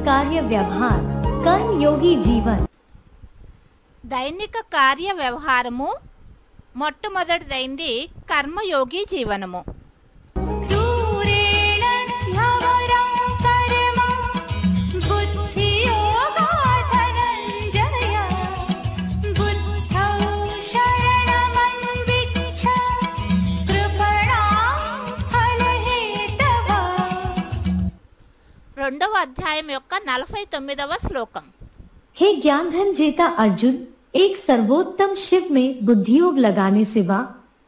कार्य व्यवहार कर्म योगी जीवन। దైనిక కార్య వ్యవహారము మొట్టమొదటిదైంది కర్మయోగి జీవనము. రెండవ అధ్యాయం యొక్క 49వ శ్లోకం. हे ज्ञान धन जेता अर्जुन, एक सर्वोत्तम शिव में बुद्धियोग लगाने सिवा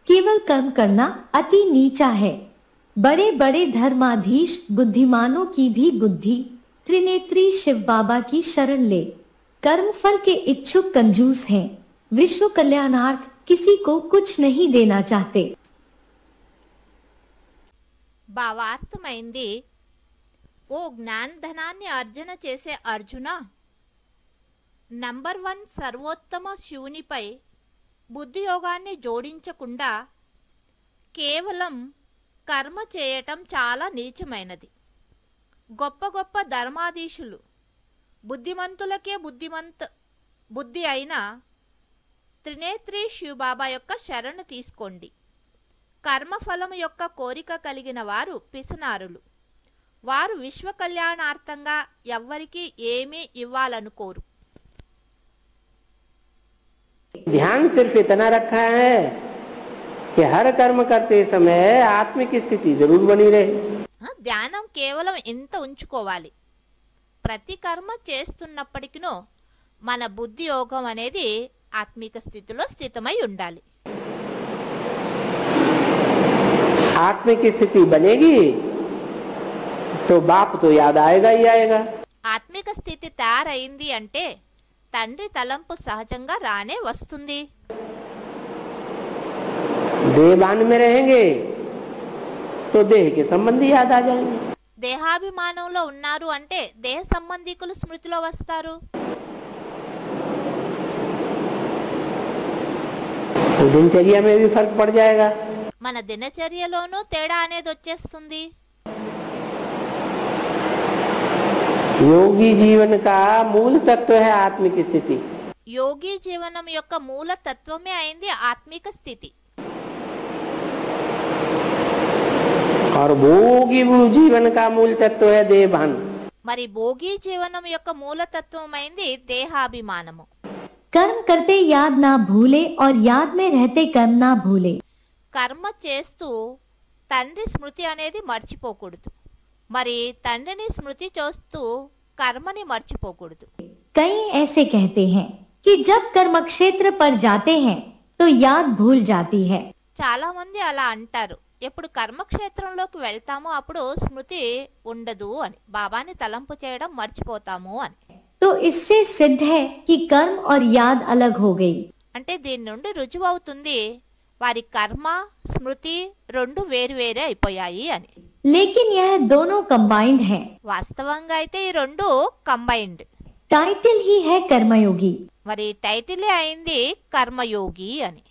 केवल कर्म करना अति नीचा है। बड़े बड़े धर्माधीश बुद्धिमानों की भी बुद्धि त्रिनेत्री शिव बाबा की शरण ले। कर्म फल के इच्छुक कंजूस हैं, विश्व कल्याणार्थ किसी को कुछ नहीं देना चाहते। భావార్థమైంది, ఓ జ్ఞానధనాన్ని అర్జన చేసే అర్జున, నంబర్ 1 సర్వోత్తమ శివునిపై బుద్ధియోగాన్ని జోడించకుండా కేవలం కర్మ చేయటం చాలా నీచమైనది. గొప్ప గొప్ప ధర్మాధీశులు బుద్ధిమంతులకే బుద్ధి అయిన త్రినేత్రి శివబాబా యొక్క శరణు తీసుకోండి. కర్మఫలము యొక్క కోరిక కలిగిన వారు పిసనారులు. వారు విశ్వ కళ్యాణార్థంగా ఎవ్వరికి ఏమీ ఇవ్వాలనుకోరు. ध्यान सिर्फ इतना रखा है कि हर कर्म करते समय आत्मिक स्थिति जरूर बनी रहे. ధ్యానం కేవలం ఇంత ఉంచుకోవాలి, ప్రతి కర్మ చేస్తున్నప్పటికీ మన బుద్ధి యోగం అనేది ఆత్మిక స్థితిలో స్థితమై ఉండాలి. आत्मिक स्थिति बनेगी तो बाप तो याद आएगा ही आएगा. ఆత్మిక స్థితి తయారైంది అంటే తండ్రి తలంపు సహజంగా రానే వస్తుంది. देवान में रहेंगे तो देह के संबंधी याद आ जाएंगे. దేహాభిమానంలో ఉన్నారు అంటే దేహ సంబంధికులు స్మృతిలో వస్తారు. तो दिनचर्या में भी फर्क पड़ जाएगा. మన దినచర్యలోనూ తేడా అనేది వచ్చేస్తుంది. योगी जीवन का मूल तत्व है आत्मिक स्थिति. యోగి జీవనం యొక్క మూల తత్వమే అయింది ఆత్మిక స్థితి. और भोगी जीवन का मूल तत्व है देहभान. మరి భోగి జీవనం యొక్క మూల తత్వం అయింది దేహాభిమానము. कर्म करते याद ना भूले और याद में रहते कर्म ना भूले। కర్మ చేస్తూ తండ్రి స్మృతి అనేది మర్చిపోకూడదు, మరి తండ్రిని స్మృతి చేస్తూ కర్మని మర్చిపోకూడదు. कई ऐसे कहते हैं कि जब कर्म क्षेत्र पर जाते हैं तो याद भूल जाती है। చాలా మంది అలా అంటారు, ఎప్పుడు కర్మక్షేత్రంలోకి వెళ్తామో అప్పుడు స్మృతి ఉండదు అని, బాబాని తలంపు చేయడం మర్చిపోతాము అని. तो इससे सिद्ध है कि कर्म और याद अलग हो गई। అంటే దీని నుండి రుజువు అవుతుంది వారి కర్మ స్మృతి రెండు వేరువేరే అయిపోయాయి అని. लेकिन यह दोनों कंबाइंड हैं। వాస్తవంగా అయితే ఈ రెండు కంబైన్డ్. टाइटल ही है कर्मयोगी। మరి టైటిలే అయింది కర్మయోగి అని.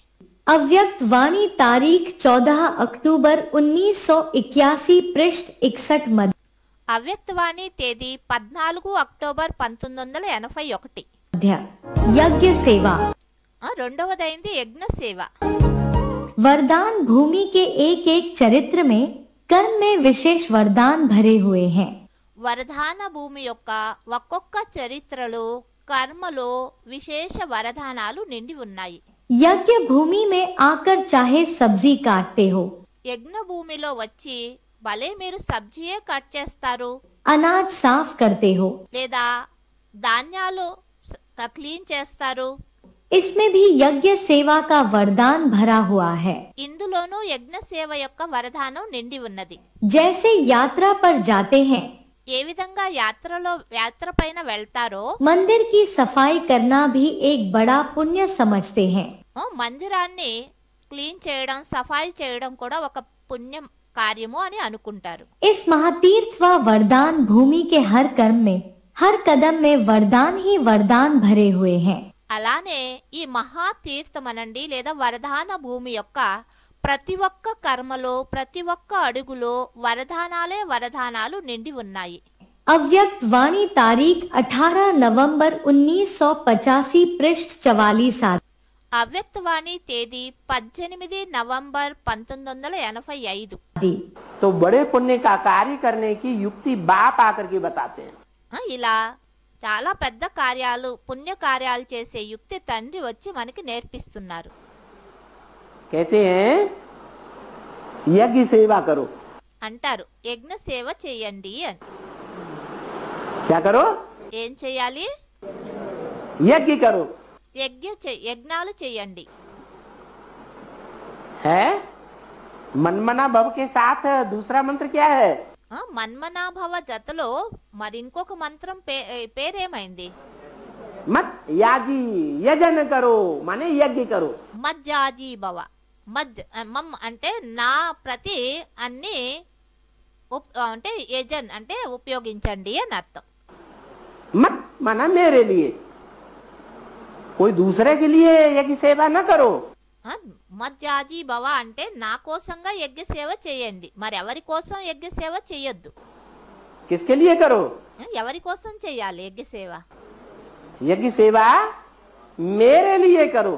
अव्यक्त वाणी तारीख 14 अक्टूबर 1981 पृष्ठ 61 मध्य। అవ్యక్తవాణి తేదీ 14 అక్టోబర్ 1981. यज्ञ सेवा। రెండవదైంది యజ్ఞ సేవ. वरदान भूमि के एक एक चरित्र में कर्म में विशेष वरदान भरे हुए हैं। వరదాన భూమి యొక్క ఒక్కొక్క చరిత్రలో కర్మలో విశేష వరదానాలు నిండి ఉన్నాయి. यज्ञ भूमि में आकर चाहे सब्जी काटते हो, యజ్ఞ భూమిలో వచ్చి భలే మీరు సబ్జీయే కట్ చేస్తారు, अनाज साफ करते हो, లేదా ధాన్యాలు క్లీన్ చేస్తారు. इसमें भी यज्ञ सेवा का वरदान भरा हुआ है। ఇందులోనూ యజ్ఞ సేవ యొక్క వరదానం నిండి ఉన్నది. जैसे यात्रा पर जाते हैं, ఏ విధంగా యాత్ర పైన వెళ్తారో मंदिर की सफाई करना भी एक बड़ा पुण्य समझते हैं। మందిరాన్ని క్లీన్ చేయడం సఫాయి చేయడం కూడా ఒక పుణ్యం కార్యము అని అనుకుంటారు. इस महातीर्थ व वरदान भूमि के हर कर्म में हर कदम में वरदान ही वरदान भरे हुए हैं। అలానే ఈ మహా తీర్థమనండి లేదా వరదాన భూమి యొక్క ప్రతి ఒక్క కర్మలో ప్రతి ఒక్క అడుగులో వరదానాలే వరదానాలు నిండి ఉన్నాయి. अव्यक्त वाणी तारीख 18 नवंबर 1985 पृष्ठ 44। అవ్యక్తవాణి తేదీ 18 నవంబర్ 1985। तो बड़े पुण्य का कार्य करने की युक्ति बाप आकर के बताते हैं। ఇలా చాలా పెద్ద కార్యాలు పుణ్య కార్యాలు చేసే యుక్తి తండ్రి వచ్చి మనకి నేర్పిస్తున్నారు। कहते हैं यज्ञ सेवा करो, అంటారు యజ్ఞ సేవ చేయండి అని। क्या करो? ఏం చేయాలి? यज्ञ करो యజ్ఞాలు చేయండి। है मनमना भव के साथ दूसरा मंत्र क्या है? మన్మనాభవ జతలో మరి ఇంకొక మంత్రం పేరేమైంది? मत याजी यजन करो, माने यज्ञ करो। మజ్జాజీ భవ। మమ్ అంటే నా ప్రతి అన్ని అంటే యజన్ అంటే ఉపయోగించండి అని అర్థం। मत माना मेरे लिए, कोई दूसरे के लिए यज्ञ सेवा न करो। మజ్జాజీ భవ అంటే నా కోసంగా యజ్ఞ సేవ చేయండి, మరి ఎవరి కోసం యజ్ఞ సేవ చేయొద్దు। किसके लिए करो? ఎవరి కోసం చేయాలి యజ్ఞ సేవ? यज्ञ सेवा मेरे लिए करो।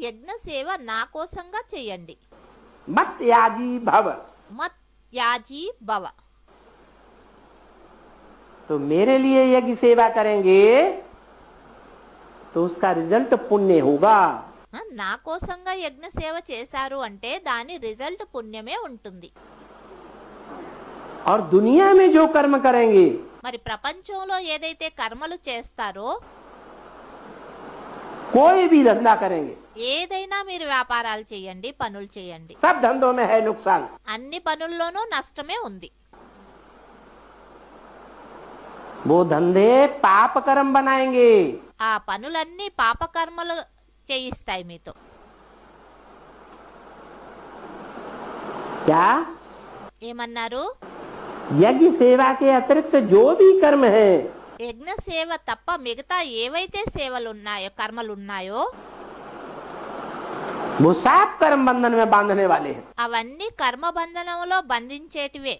యజ్ఞ సేవ నా కోసంగా చేయండి। मत याजी भव, మత్ యాజీ భవ। तो मेरे लिए यज्ञ सेवा करेंगे तो उसका रिजल्ट पुण्य होगा। నా కోసంగా యజ్ఞ సేవ చేశారు అంటే దాని రిజల్ట్ పుణ్యమే ఉంటుంది। और दुनिया में जो कर्म करेंगे, మరి ప్రపంచంలో ఏదైతే కర్మలు చేస్తారో, कोई भी धंधा करेंगे, ఏదైనా మీరు వ్యాపారాలు చేయండి, పనులు చేయండి, सब धंधों में है नुकसान। అన్ని పనుల్లోనూ నష్టమే ఉంది। वो धंधे पाप कर्म बनाएंगे। ఆ పనులన్నీ పాపకర్మలు చేయిస్తాయి మీతో। क्या? ఏమన్నారు? यज्ञ सेवा के अतिरिक्त जो भी कर्म है, యజ్ఞ సేవ తప్ప మిగతా ఏవైతే సేవలు ఉన్నాయో కర్మలు ఉన్నాయో वो सब कर्म बंधन में बांधने वाले हैं। అవన్నీ కర్మ బంధనంలో బంధించేటివే।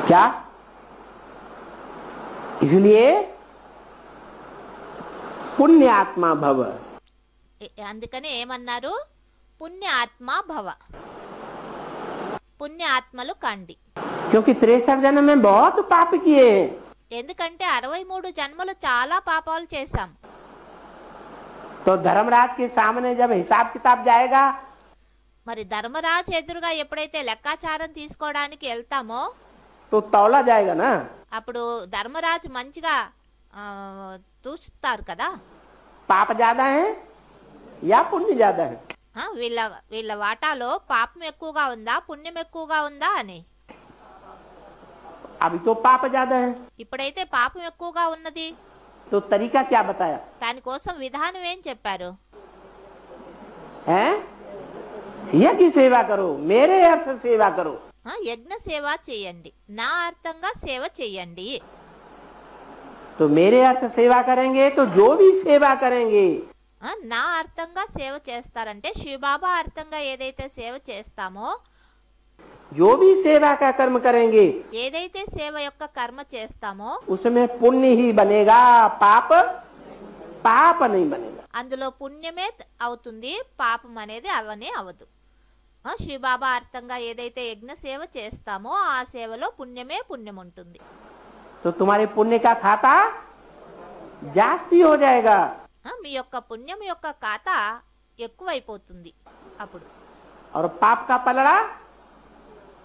क्या? इसलिए पुण्य आत्मा भव। అందుకనే ఏమన్నారు? పుణ్య ఆత్మ భవ, పుణ్య ఆత్మలు కండి। क्योंकि 63 जन्म में बहुत पाप किए हैं। ఎందుకంటే 63 జన్మలు చాలా పాపాలు చేశాం। तो धर्मराज के सामने जब हिसाब किताब जाएगा, మరి ధర్మరాజు ఎదురుగా ఎప్పుడైతే లెక్కాచారం తీసుకోవడానికి వెళ్తామో तो तौला जाएगा ना। అప్పుడు ధర్మరాజు మంచిగా చూస్తారు కదా, पाप ज्यादा है या पुण्य ज्यादा है। వీళ్ళ వీళ్ళ వాటాలో పాపం ఎక్కువగా ఉందా పుణ్యం ఎక్కువగా ఉందా అని। अभी तो पाप ज्यादा है, ఇప్పుడైతే పాపం ఎక్కువగా ఉన్నది, तो तरीका क्या बताया దానికోసం విధానం ఏం చెప్పారు? है? यज्ञ सेवा करो, मेरे अर्थ सेवा करो। యజ్ఞ సేవ చేయండి, నా అర్థంగా సేవ చేయండి। तो मेरे अर्थ सेवा करेंगे तो जो भी सेवा करेंगे, నా అర్థంగా సేవ చేస్తారంటే శివబాబా అర్థంగా ఏదైతే సేవ చేస్తామో, जो भी सेवा का कर्म करेंगे, ఏదైతే సేవ యొక్క కర్మ చేస్తామో उसमें पुण्य ही बनेगा, पाप पाप नहीं बनेगा। అందులో పుణ్యమే అవుతుంది, పాపం అనేది అవనే అవదు। శివబాబా అర్థంగా ఏదైతే యజ్ఞ సేవ చేస్తామో ఆ సేవలో పుణ్యమే పుణ్యం ఉంటుంది। तो तुम्हारे पुण्य का खाता जास्ती हो जाएगा, మీ యొక్క పుణ్యం యొక్క ఖాతా ఎక్కువైపోతుంది అప్పుడు। और पाप का पलड़ा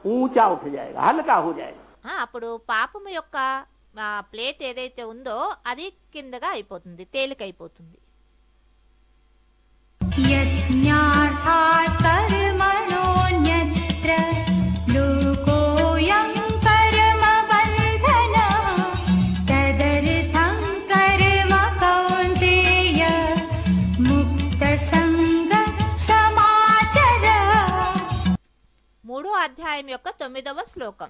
ऊंचा उठ जाएगा, हल्का हो जाएगा। అప్పుడు పాపం యొక్క ప్లేట్ ఏదైతే ఉందో అది కిందగా అయిపోతుంది, తేలికైపోతుంది। यज्ञार्थात् कर्मणोऽन्यत्र लोकोऽयं कर्मबन्धनः तदर्थं कर्म कौन्तेय मुक्तसङ्गः समाचर। మూడో అధ్యాయం యొక్క 9వ శ్లోకం।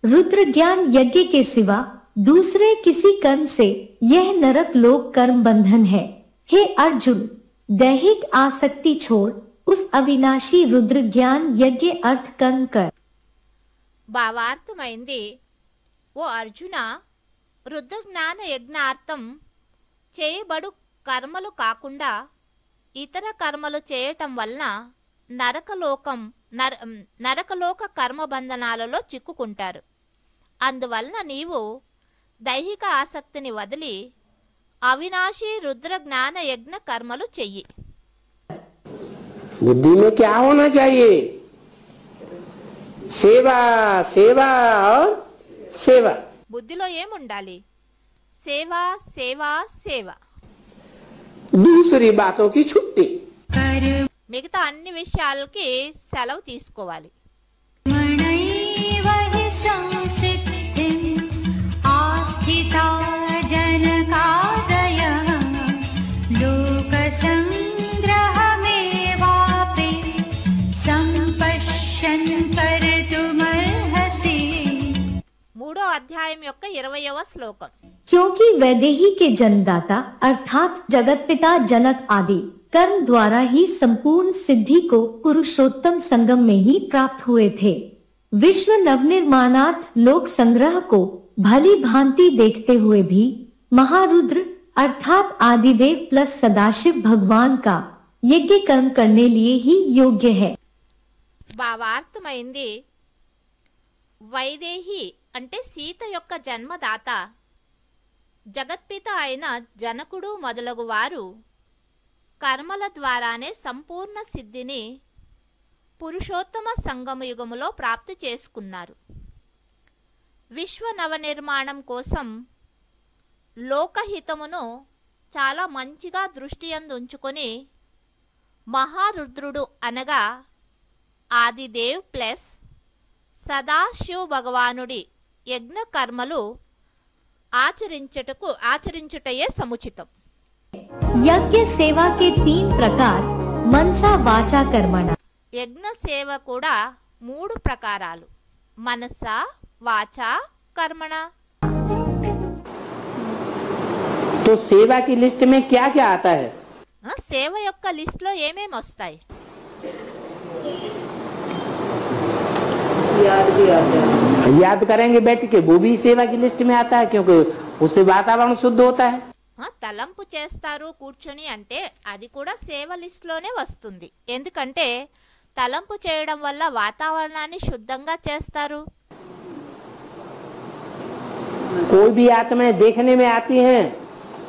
रुद्र ज्ञान यज्ञ के सिवा दूसरे किसी कर्म से यह नरक लोक कर्म बंधन है। हे अर्जुन, दैहिक आसक्ति छोड़ उस अविनाशी रुद्र ज्ञान यज्ञ अर्थ कर्म कर। భావార్థమైంది. ఓ అర్జున, రుద్రజ్ఞాన యజ్ఞార్థం చేయబడు కర్మలు కాకుండా ఇతర కర్మలు చేయటం వలన నరకలోక కర్మబంధనాలలో చిక్కుకుంటారు. అందువలన నీవు దైహిక ఆసక్తిని వదిలి అవినాశి రుద్ర జ్ఞాన యజ్ఞ కర్మలు చెయ్యి. बुद्धि में क्या होना चाहिए? सेवा, सेवा और सेवा. బుద్ధిలో ఏముండాలి? సేవ, సేవ, సేవ. दूसरी बातों की छुट्टी. మిగతా అన్ని విషయాలకి సెలవు తీసుకోవాలి. कर्मणैव हि संसिद्धिम् आस्थिता जनकादयः लोकसङ्ग्रहमेवापि सम्पश्यन् कर्तुमर्हसि. 3వ అధ్యాయం యొక్క 20వ శ్లోకం. क्योंकि वैदेही के जन्मदाता अर्थात जगत पिता जनक आदि कर्म द्वारा ही संपूर्ण सिद्धि को पुरुषोत्तम संगम में ही प्राप्त हुए थे. विश्व नवनिर्माणार्थ लोक संग्रह को भली भांति देखते हुए भी महारुद्र अर्थात आदिदेव प्लस सदाशिव भगवान का यज्ञ कर्म करने लिए ही योग्य है. భావార్థమైంది. వైదేహి అంటే సీత యొక్క జన్మదాత జగత్పిత అయిన జనకుడు మొదలగు వారు కర్మల ద్వారానే సంపూర్ణ సిద్ధిని పురుషోత్తమ సంగమయుగములో ప్రాప్తి చేసుకున్నారు. విశ్వ నవనిర్మాణం కోసం లోకహితమును చాలా మంచిగా దృష్టి యందు ఉంచుకొని మహారుద్రుడు అనగా ఆదిదేవ్ ప్లస్ సదాశివ భగవానుడి యజ్ఞ కర్మలు ఆచరించుటయే సముచితం. यज्ञ सेवा के 3 प्रकार मनसा वाचा कर्मणा. యజ్ఞ సేవ కూడా 3 ప్రకారాలు: మనస, వాచ, కర్మణ. तो सेवा की लिस्ट में क्या क्या आता है? సేవ యొక్క లిస్టులో ఏమేమి వస్తాయి? याद करेंगे बैठ के, वो भी सेवा की लिस्ट में आता है क्योंकि उससे वातावरण शुद्ध होता है. తలంపు చేస్తారు కూర్చొని అంటే అది కూడా సేవ లిస్టులోనే వస్తుంది. ఎందుకంటే తలంపు చేయడం వల్ల వాతావరణాన్ని శుద్ధంగా చేస్తారు. कोई भी आत्माएं देखने में आती हैं,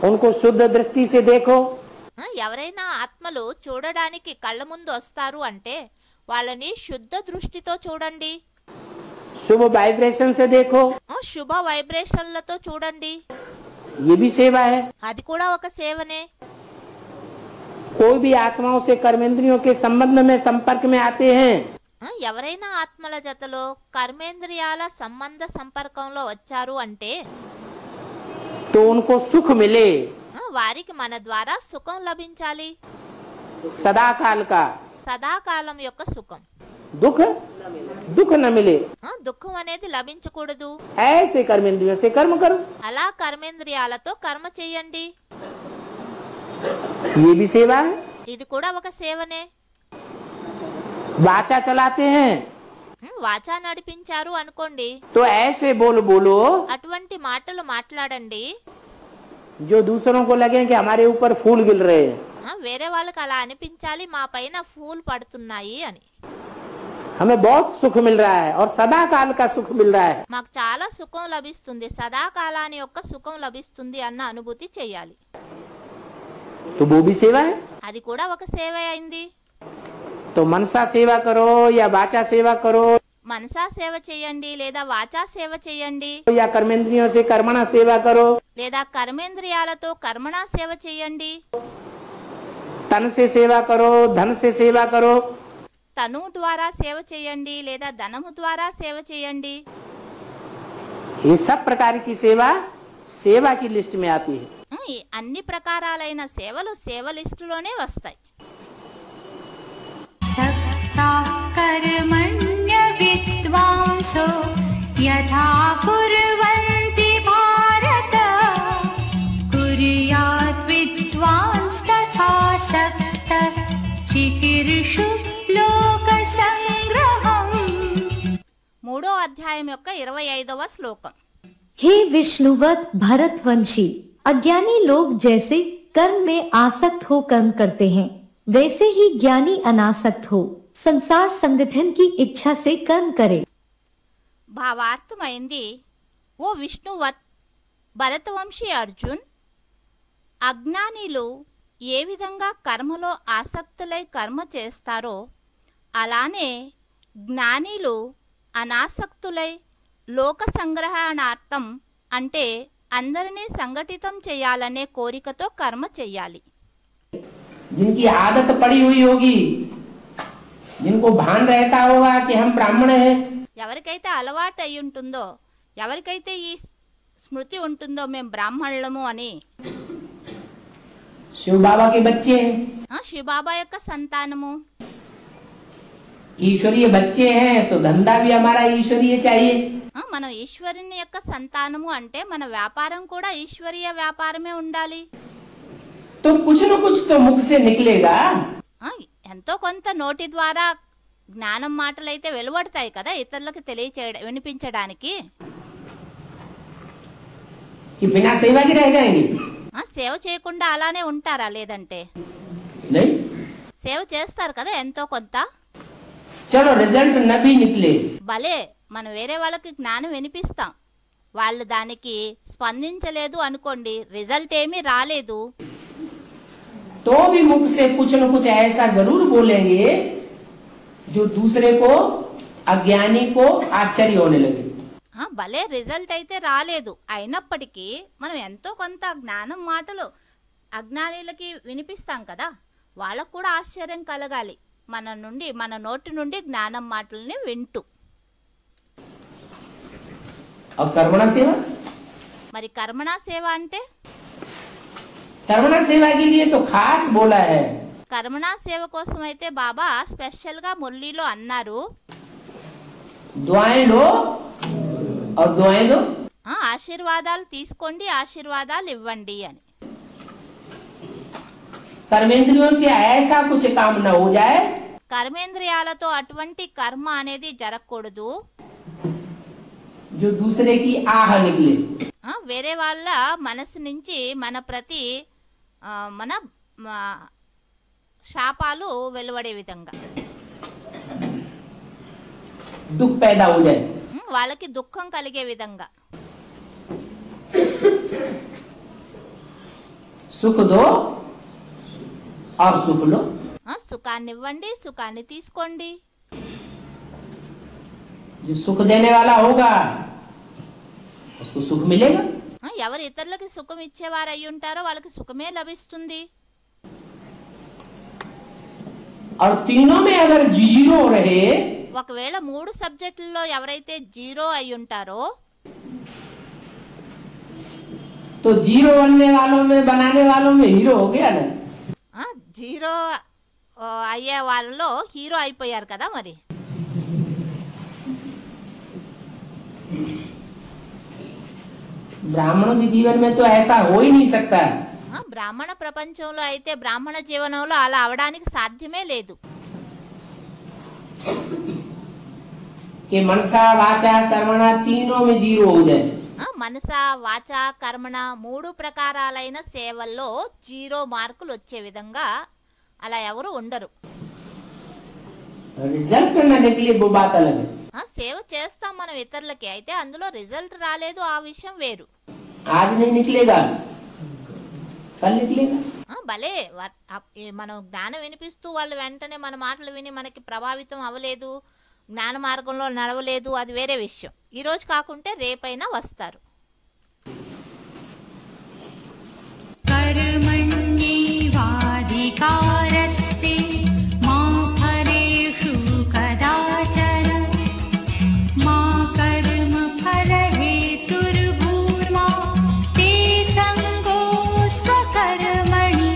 उनको शुद्ध दृष्टि से देखो. ఎవరైనా ఆత్మలు చూడడానికి కళ్ళ ముందు వస్తారు అంటే వాళ్ళని శుద్ధ దృష్టితో చూడండి. शुभ वाइब्रेशन से देखो. శుభ వైబ్రేషన్లతో చూడండి. ये भी सेवा है. అది కూడా ఒక సేవనే. कोई भी आत्माओं से कर्मेंद्रियों के संबंध में संपर्क में आते हैं, ఎవరైనా ఆత్మల జతలో కర్మేంద్రియాల సంబంధ సంపర్కంలో వచ్చారు అంటే तो उनको सुख मिले. వారికి మన ద్వారా సుఖం లభించాలి. सदा काल का సదాకాలం యొక్క సుఖం. दुख न मिले. దుఃఖం అనేది లభించకూడదు. ऐसे कर्मेंद्रियों से कर्म करो. అలా కర్మేంద్రియాలతో కర్మ చేయండి. ये भी सेवा है. ఇది కూడా ఒక సేవనే. वाचा चलाते हैं వాచా నడిపించారు అనుకోండి, तो ऐसे बोलो అటువంటి మాటలు మాట్లాడండి जो दूसरों को लगे कि हमारे ऊपर फूल गिर रहे हैं. వేరే వాళ్ళకి అలా అనిపించాలి మా పైన ఫూల్ పడుతున్నాయి అని. हमें बहुत सुख मिल रहा है और सदा काल का सुख मिल रहा है. మాకు చాలా సుఖం లభిస్తుంది, సదాకాలాని యొక్క సుఖం లభిస్తుంది అన్న అనుభూతి చేయాలి. तो वो भी सेवा है. అది కూడా ఒక సేవ అయింది. तो मनसा सेवा करो या वाचा सेवा करो మనసా సేవ చేయండి లేదా వాచా సేవ చేయండి या कर्मेंद्रियों से कर्मणा सेवा करो, లేదా కర్మేంద్రియాలతో కర్మణా సేవ చేయండి, तन से सेवा करो, धन से सेवा करो. తను ద్వారా సేవ చేయండి లేదా ధనము ద్వారా సేవ చేయండి. ये सब प्रकार की सेवा की लिस्ट में आती है. ఈ అన్ని ప్రకారాలైన సేవలు సేవ లిస్టులోనే వస్తాయి. सक्ता कर्मण्य विद्वांसो यथा कुर्वन्ति भारत कुर्यात् विद्वांस्तथा सक्तः चिकीर्षु लोकसङ्ग्रहम्. 3వ అధ్యాయం అధ్యాయం యొక్క 25వ శ్లోకం. हे विष्णुवत भरतवंशी, अज्ञानी लोग जैसे कर्म में आसक्त हो कर्म करते हैं, वैसे ही ज्ञानी अनासक्त हो संसार संगठन की इच्छा से कर्म करे. భావార్థమైంది. ఓ విష్ణువత్ భరతవంశీ అర్జున్, అజ్ఞానిలు ఏ విధంగా కర్మలో ఆసక్తులై కర్మ చేస్తారో అలానే జ్ఞానిలు అనాసక్తులై లోక సంగ్రహణార్థం అంటే అందరినీ సంఘటితం చేయాలనే కోరికతో కర్మ చెయ్యాలి. जिनकी आदत पड़ी हुई होगी, जिनको भान रहता होगा कि हम ब्राह्मण हैं, ఎవరికైతే అలవాటు అయి ఉంటుందో, ఎవరికైతే ఈ స్మృతి ఉంటుందో మేము బ్రాహ్మణులము అని, शिव बाबा के बच्चे हैं, శివబాబా యొక్క సంతానము, ईश्वरीय बच्चे हैं, तो धंधा भी हमारा ईश्वरीय चाहिए. మనం ఈశ్వరుని యొక్క సంతానము అంటే మన వ్యాపారం కూడా ఈశ్వరీయ వ్యాపారమే ఉండాలి. तो कुछ न कुछ तो मुख से निकलेगा. ఎంతో కొంత నోటి ద్వారా జ్ఞానం మాటలైతే వెలువడతాయి కదా ఇతరులకు తెలియచేయడం వినిపించడానికి. कि बिना सेवा के रह जाएंगे? సేవ చేయకుండా అలానే ఉంటారా? లేదంటే नहीं, సేవ చేస్తారు కదా ఎంతో కొంత. चलो रिजल्ट न भी निकले, భలే మనం వేరే వాళ్ళకి జ్ఞానం వినిపిస్తాం, వాళ్ళు దానికి స్పందించలేదు అనుకోండి, రిజల్ట్ ఏమీ రాలేదు, तो भी मुख से कुछ न कुछ ऐसा जरूर बोलेंगे जो दूसरे को, अज्ञानी को आश्चर्य होने लगे. భలే రిజల్ట్ అయితే రాలేదు, అయినప్పటికీ మనం ఎంతో కొంత జ్ఞానం మాటలు అజ్ఞానులకి వినిపిస్తాం కదా, వాళ్ళకు కూడా ఆశ్చర్యం కలగాలి మన నోటి నుండి జ్ఞానం మాటల్ని వింటూ. और कर्मणा सेवा, మరి కర్మణా సేవ అంటే? कर्मणा सेवा के लिए तो खास बोला है. కర్మణా సేవ కోసం అయితే బాబా స్పెషల్ గా మురళీలో అన్నారు, दुआएं लो और दुआएं दो. ఆశీర్వాదాలు తీసుకోండి, ఆశీర్వాదాలు ఇవ్వండి అని. कर्मेंद्रियों से ऐसा कुछ काम न हो जाए కర్మేంద్రియాలతో అటువంటి కర్మ అనేది జరగకూడదు, जो दूसरे की आह निकले. వేరే వాళ్ళ మనసు నుంచి మన శాపాలు వెలువడే విధంగా, दुख पैदा हो जाए. వాళ్ళకి దుఃఖం కలిగే విధంగా. सुख दो और सुख लो. సుఖాన్ని ఇవ్వండి, సుఖాన్ని తీసుకోండి. जो सुख देने वाला होगा उसको सुख मिलेगा. ఎవరు ఇతరులకి సుఖం ఇచ్చేవారు అయి ఉంటారో వాళ్ళకి సుఖమే లభిస్తుంది. और तीनों में अगर जीरो रहे, ఒకవేళ 3 సబ్జెక్టుల్లో ఎవరైతే జీరో అయి ఉంటారో, तो जीरो बनने वालों में, बनाने वालों में हीरो हो गया ना. జీరో అయ్యే వాళ్ళలో హీరో అయిపోయారు కదా మరి. ब्राह्मणों के जीवन में तो ऐसा हो ही नहीं सकता. బ్రాహ్మణ ప్రపంచంలో అయితే, బ్రాహ్మణ జీవనంలో అలా అవడానికి సాధ్యమే లేదు. कि मनसा वाचा कर्मणा तीनों में जीरो हो जाए. మనస వాచ కర్మణ 3 ప్రకారాలైన సేవల్లో జీరో మార్కులు వచ్చే విధంగా అలా ఎవరు ఉండరు. रिजल्ट न निकले वो बात अलग है. సేవ చేస్తాం మనం ఇతరులకి, అయితే అందులో రిజల్ట్ రాలేదు, ఆ విషయం వేరు. आज नहीं निकलेगा, कल निकलेगा. భలే మనం జ్ఞానం వినిపిస్తూ వాళ్ళు వెంటనే మన మాటలు విని మనకి ప్రభావితం అవ్వలేదు, జ్ఞాన మార్గంలో నడవలేదు, అది వేరే విషయం. ఈరోజు కాకుంటే రేపైనా వస్తారు. कर्मण्येवाधिकारस्ते मा फलेषु कदाचन मा कर्मफलहेतुर्भूर्मा ते संगोऽस्त्वकर्मणि.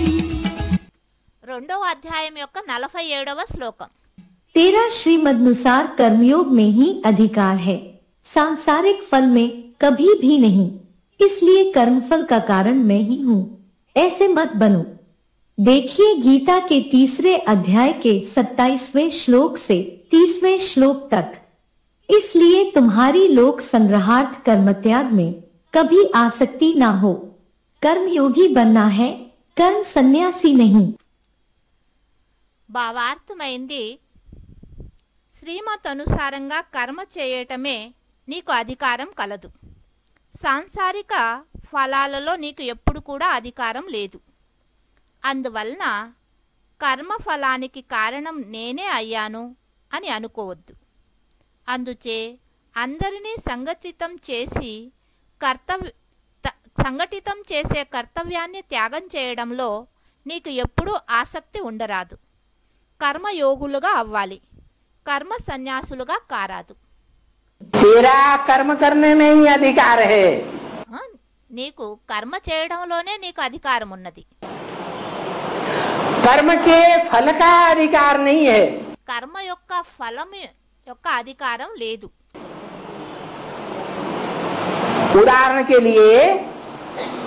2వ అధ్యాయం యొక్క 47వ శ్లోకం. तेरा श्रीमदनुसार कर्मयोग में ही अधिकार है, सांसारिक फल में कभी भी नहीं, इसलिए कर्मफल का कारण मैं ही हूँ, ऐसे मत बनो. देखिए गीता के 3रे अध्याय के 27वें श्लोक से 30वें श्लोक तक. इसलिए तुम्हारी लोक संग्रहार्थ कर्मत्याग में कभी आसक्ति ना हो। कर्मयोगी बनना है, कर्म सन्यासी नहीं। భావార్థమైంది శ్రీమతనుసారంగా కర్మ చేయటమే నీకు అధికారం కలదు. సాంసారిక ఫలాలలో నీకు ఎప్పుడు కూడా అధికారం లేదు. అందువలన కర్మ ఫలానికి కారణం నేనే అయ్యాను అని అనుకోవద్దు. అందుచే అందరినీ సంఘటితం చేసే కర్తవ్యాన్ని త్యాగం చేయడంలో నీకు ఎప్పుడూ ఆసక్తి ఉండరాదు. కర్మయోగులుగా అవ్వాలి, కర్మ సన్యాసులుగా కారాదు. तेरा कर्म करने में ही अधिकार है। నీకు కర్మ చేయడంలోనే నీకు అధికారం ఉన్నది. कर्म के फल का अधिकार नहीं है। కర్మ యొక్క ఫలం యొక్క అధికారం లేదు. उदाहरण के लिए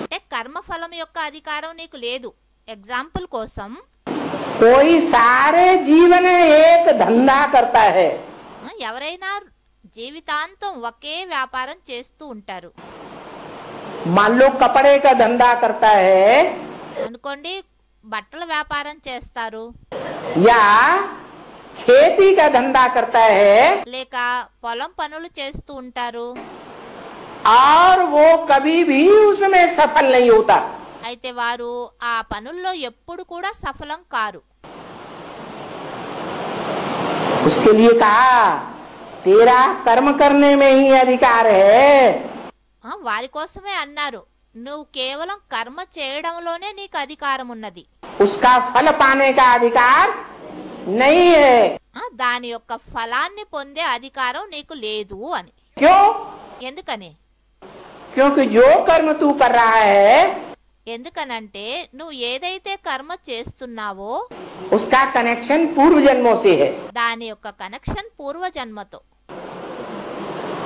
అంటే కర్మ ఫలం యొక్క అధికారం నీకు లేదు. ఎగ్జాంపుల్ కోసం कोई सारे जीवन एक धंधा करता है। ఎవరైనా జీవితాంతం ఒకే వ్యాపారం చేస్తూ ఉంటారు. मान लो कपड़े का धंधा करता है అనుకోండి, బట్టల వ్యాపారం చేస్తారు, या खेती का धंधा करता है, లేక పొలం పనులు చేస్తూ ఉంటారు. और वो कभी भी उसमें सफल नहीं होता। అయితే వారు ఆ పనుల్లో ఎప్పుడు కూడా సఫలం కారు. उसके लिए कहा तेरा कर्म करने में ही अधिकार है। వారి కోసమే అన్నారు, నువ్వు కేవలం కర్మ చేయడంలోనే నీకు అధికారం ఉన్నది, उसका फल पाने का अधिकार नहीं है। దాని యొక్క ఫలాన్ని పొందే అధికారం నీకు లేదు అని. क्यों? ఎందుకని? क्योंकि जो कर्म तू कर रहा है ఎందుకనంటే నువ్వు ఏదైతే కర్మ చేస్తున్నావో उसका कनेक्शन पूर्व जन्मों से है। దాని యొక్క కనెక్షన్ పూర్వజన్మతో.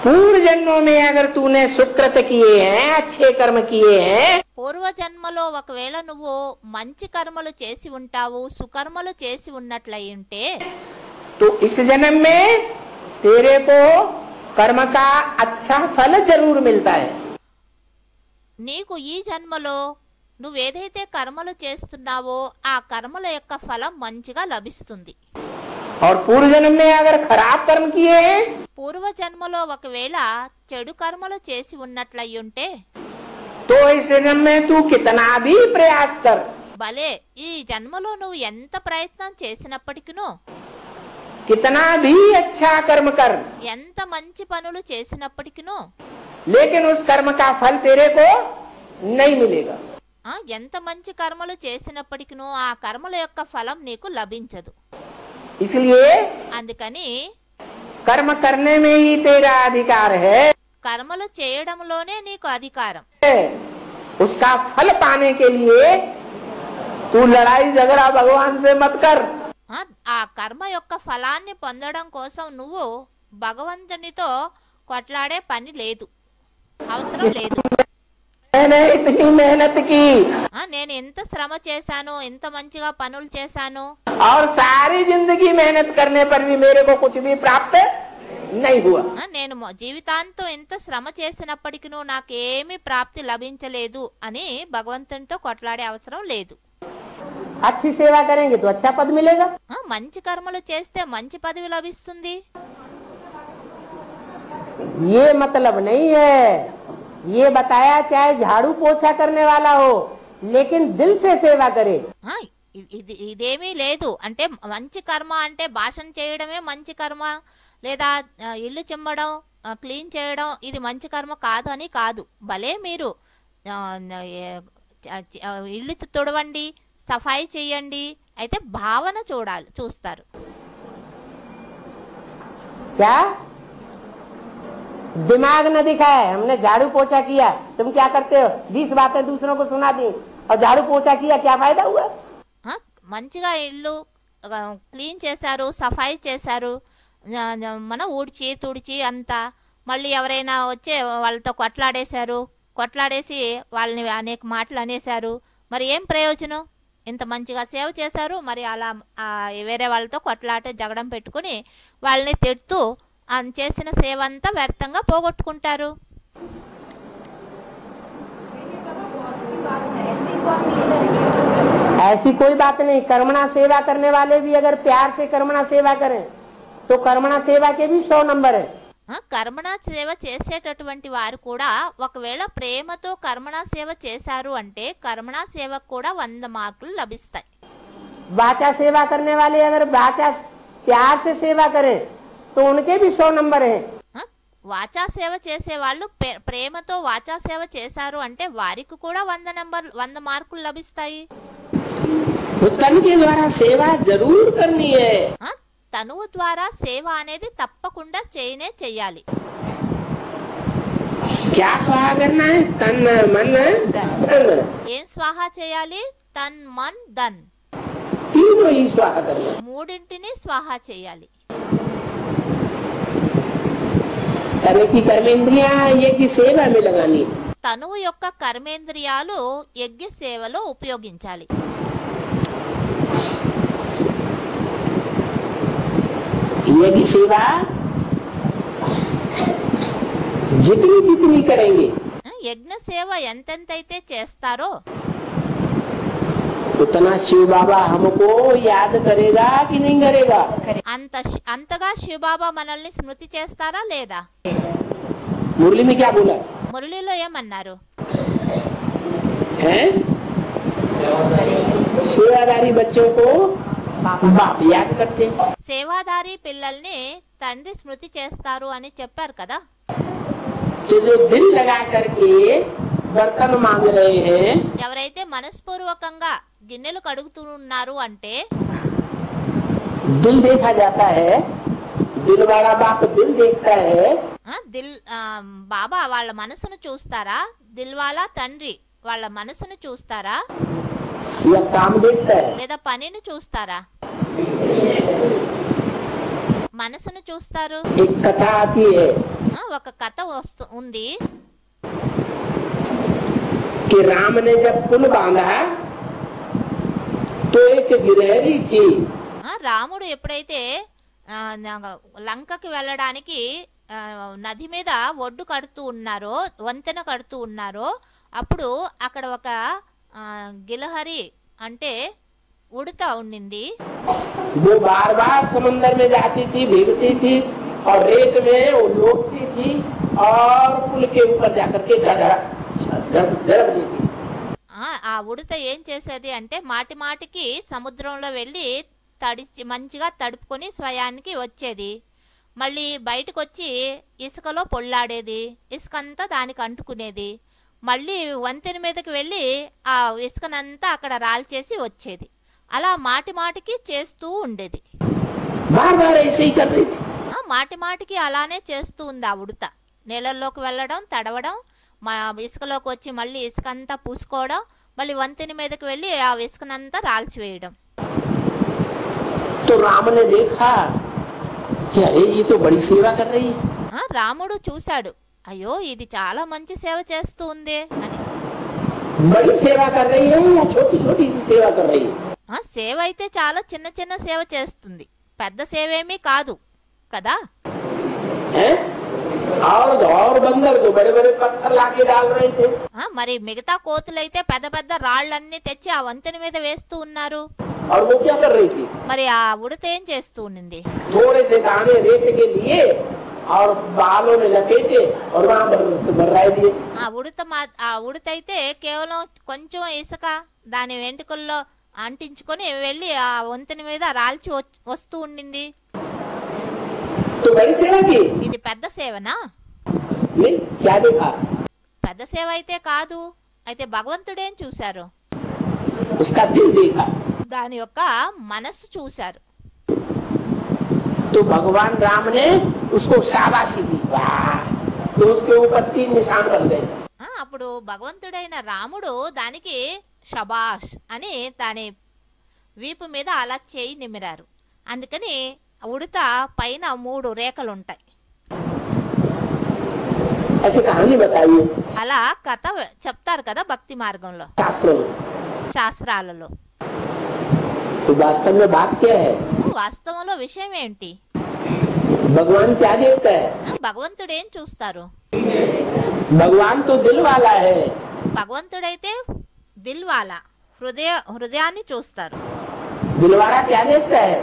पूर्व जन्मों में अगर तूने सुकृत किए हैं, अच्छे कर्म किए हैं, పూర్వజన్మలో ఒకవేళ నువ్వు మంచి కర్మలు చేసి ఉంటావు, సుకర్మలు చేసి ఉన్నట్లయింటే तो इस जन्म में तेरे को कर्म का अच्छा फल जरूर मिलता है। నీకు ఈ జన్మలో నువ్వేదైతే కర్మలు చేస్తున్నావో ఆ కర్మల యొక్క ఫలం మంచిగా లభిస్తుంది. और पूर्व जन्म में अगर खराब कर्म किए हैं, పూర్వజన్మలో ఒకవేళ చెడు కర్మలు చేసి ఉన్నట్లయ్యుంటే तो इस जन्म में तू कितना भी प्रयास कर, భలే ఈ జన్మలో నువ్వు ఎంత ప్రయత్నం చేసినప్పటికినూ, कितना भी अच्छा कर्म कर, ఎంత మంచి పనులు చేసినప్పటికినూ, लेकिन उस कर्म का फल तेरे को नहीं मिलेगा। ఎంత మంచి కర్మలు చేసినప్పటికినూ ఆ కర్మల యొక్క ఫలం నీకు లభించదు. इसलिए అందుకని कर्म करने में ही तेरा अधिकार है। కర్మలు చేయడంలోనే నీకు అధికారం. उसका फल पाने के लिए तू लड़ाई झगड़ा भगवान से मत कर। ఆ కర్మ యొక్క ఫలాన్ని పొందడం కోసం నువ్వు భగవంతునితో కొట్లాడే పని లేదు, అవసరం లేదు. मैंने इतनी मेहनत की నేను ఎంత శ్రమ చేశాను, ఎంత మంచిగా పనులు చేశాను, और सारी जिंदगी मेहनत करने पर भी मेरे को कुछ भी प्राप्त नहीं हुआ। నేను జీవితాంతం ఎంత శ్రమ చేసినప్పటికీ నాకేమీ ప్రాప్తి లభించలేదు అని భగవంతునితో కొట్లాడే అవసరం లేదు. अच्छी सेवा करेंगे तो अच्छा पद मिलेगा। మంచి కర్మలు చేస్తే మంచి పదవి లభిస్తుంది. ये मतलब नहीं है, ये बताया चाहे झाड़ू पोछा करने वाला हो लेकिन दिल से सेवा करे। ఇదేమీ లేదు అంటే మంచి కర్మ అంటే భాషణ చేయడమే మంచి కర్మ, లేదా ఇల్లు చిమ్మడం, క్లీన్ చేయడం ఇది మంచి కర్మ కాదు అని కాదు. భలే మీరు ఇల్లు తుడవండి, సఫాయి చేయండి, అయితే భావన చూస్తారు. क्या दिमाग न दिखाए, हमने झाड़ू पोछा किया, तुम क्या करते हो, 20 बातें दूसरों को सुना दी और झाड़ू पोछा किया, क्या फायदा हुआ? మంచిగా ఇల్లు క్లీన్ చేశారు, సఫాయి చేశారు, మన ఊడ్చి తుడిచి అంతా, మళ్ళీ ఎవరైనా వచ్చి వాళ్ళతో కొట్లాడేసి వాళ్ళని అనేక మాటలు అనేశారు, మరి ఏం ప్రయోజనం? ఇంత మంచిగా సేవ చేశారు, మరి అలా వేరే వాళ్ళతో కొట్లాట జగడం పెట్టుకుని వాళ్ళని తిడుతూ చేసిన సేవ అంతా వ్యర్థంగా పోగొట్టుకుంటారు. ऐसी कोई बात नहीं। कर्मणा सेवा करने वाले भी अगर प्यार से कर्मणा सेवा करें तो कर्मणा सेवा के भी 100 नंबर है। కర్మణా సేవ చేసేటటువంటి వారు కూడా ఒకవేళ ప్రేమతో కర్మణా సేవ చేశారు అంటే కర్మణా సేవకు కూడా 100 మార్కులు లభిస్తాయి. वाचा सेवा करने वाले अगर वाचा प्यार से सेवा करें तो उनके भी 100 नंबर है। వాచా సేవ చేసే వాళ్ళు ప్రేమతో వాచా సేవ చేశారు అంటే వారికి కూడా 100 మార్కులు లభిస్తాయి. तन के द्वारा सेवा जरूर करनी है। తనువు ద్వారా సేవ అనేది తప్పకుండా చెయ్యాలి. क्या स्वाहा करना है? तन मन धन। ఏం స్వాహా చేయాలి? తన్ మన్ ధన్ तीनों ही स्वाहा करना। మూడింటిని స్వాహా చేయాలి. तन की कर्मेंद्रियां यज्ञ सेवा में लगानी। తనువు యొక్క కర్మేంద్రియాలు యజ్ఞ సేవలో ఉపయోగించాలి. यज्ञ सेवा जितनी जितनी करेंगे యజ్ఞ సేవ ఎంతెంతైతే చేస్తారో उतना शिव बाबा हमको याद करेगा कि नहीं करेगा? అంతగా శివబాబా మనల్ని స్మృతి చేస్తారా లేదా? मुरली में क्या बोला మురళిలో ఏమన్నారు? है सेवादारी बच्चों को बाप याद करते हैं। సేవాదారి పిల్లల్ని తండ్రి స్మృతి చేస్తారు అని చెప్పారు కదా. तो जो दिल लगा करके बर्तन मांग रहे हैं ఎవరైతే మనస్పూర్వకంగా గిన్నెలు కడుగుతున్నారు అంటే दिल देखा जाता है। दिल वाला बाप दिल देखता है। బాబా వాళ్ళ మనసును చూస్తారా? దిల్వాలా తండ్రి వాళ్ళ మనసును చూస్తారా या काम देखता है? లేదా పనిని చూస్తారా? మనసును చూస్తారు. एक कथा आती है ఒక కథ ఉంది. कि राम ने जब पुल बांधा तो एक गिरहरी थी। రాముడు ఎప్పుడైతే లంకకి వెళ్ళడానికి నది మీద ఒడ్డు కడుతూ ఉన్నారో వంతెన కడుతూ ఉన్నారో అప్పుడు అక్కడ ఒక గిలహరి అంటే ఉడత ఉండింది. वो बार बार समंदर में जाती थी, भीगती थी और रेत में वो लोटती थी और पुल के ऊपर जाकर के धड़क देती। ఆ ఉడత ఏం చేసేది అంటే మాటి మాటికి సముద్రంలో వెళ్ళి మంచిగా తడుపుకొని స్వయానికి వచ్చేది. మళ్ళీ బయటకు వచ్చి ఇసుకలో పొల్లాడేది. ఇసుక అంతా దానికి అంటుకునేది. మళ్ళీ వంతెన మీదకి వెళ్ళి ఆ ఇసుకనంతా అక్కడ రాల్చేసి వచ్చేది. అలా మాటి మాటికి చేస్తూ ఉండేది. మాటి మాటికి అలానే చేస్తూ ఉంది ఆ ఉడత. నీళ్ళల్లోకి వెళ్ళడం, తడవడం, ఇసుకలోకి వచ్చి మళ్ళీ ఇసుక అంతా పూసుకోవడం, మళ్ళీ వంతెన మీదకి వెళ్ళి ఆ ఇసుకనంతా రాల్చివేయడం. तो राम ने देखा कि अरे ये तो बड़ी सेवा कर रही है। రాముడు చూశాడు, అయ్యో ఇది చాలా మంచి సేవ చేస్తూ ఉంది అని. बड़ी सेवा कर रही है या छोटी छोटी सी सेवा कर रही है? సేవ అయితే చాలా చిన్న చిన్న సేవ చేస్తుంది, పెద్ద సేవ ఏమీ కాదు కదా. और बंदर तो बड़े बड़े पत्थर लाके डाल रहे थे। మరి మిగతా కోతులైతే పెద్ద పెద్ద రాళ్ళన్నీ తెచ్చి ఆ వంతెన మీద వేస్తూ ఉన్నారు. और वो क्या कर रही थी? మరి ఆ ఉడత ఏం చేస్తూ ఉండింది? थोड़े से दाने रेत के लिए और बालों में लपेटे और वहाँ बर्राई दिए। ఆ ఉడత అయితే కేవలం కొంచెం ఇసుక దాని వెంట్రుకల్లో అంటించుకొని వెళ్ళి ఆ వంతెన మీద రాల్చి వస్తూ ఉండింది. तो बड़ी सेवा की। ఇది పెద్ద సేవనా? क्या देखा? పెద్ద సేవ అయితే కాదు. అయితే భగవంతుడేం చూశారు? उसका दिल देखा। దాని యొక్క మనస్సు చూశారు. तो भगवान राम ने उसको शाबाशी दी। वाह! तो उसके ऊपर 3 निशान बन गए। అప్పుడు భగవంతుడైన రాముడు దానికి షబాష్ అని దాని వీపు మీద అలా చేయి నిమిరారు. అందుకని ఉడత పైన 3 రేఖలు ఉంటాయి. ऐसी कहानी बताइए అలా కథ చెప్తారు కదా భక్తి మార్గంలో, శాస్త్రాలలో. तो वास्तव में बात क्या है? వాస్తవంలో విషయం ఏంటి? भगवान क्या देखता है? భగవంతుడు ఏం చూస్తారు? भगवान तो दिल वाला है। భగవంతుడైతే దిల్వాలా హృదయాన్ని చూస్తారు. दिल वाला क्या देखता है?